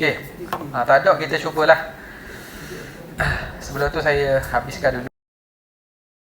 Okey. Tak ada, kita cubalah. Sebelum tu saya habiskan dulu.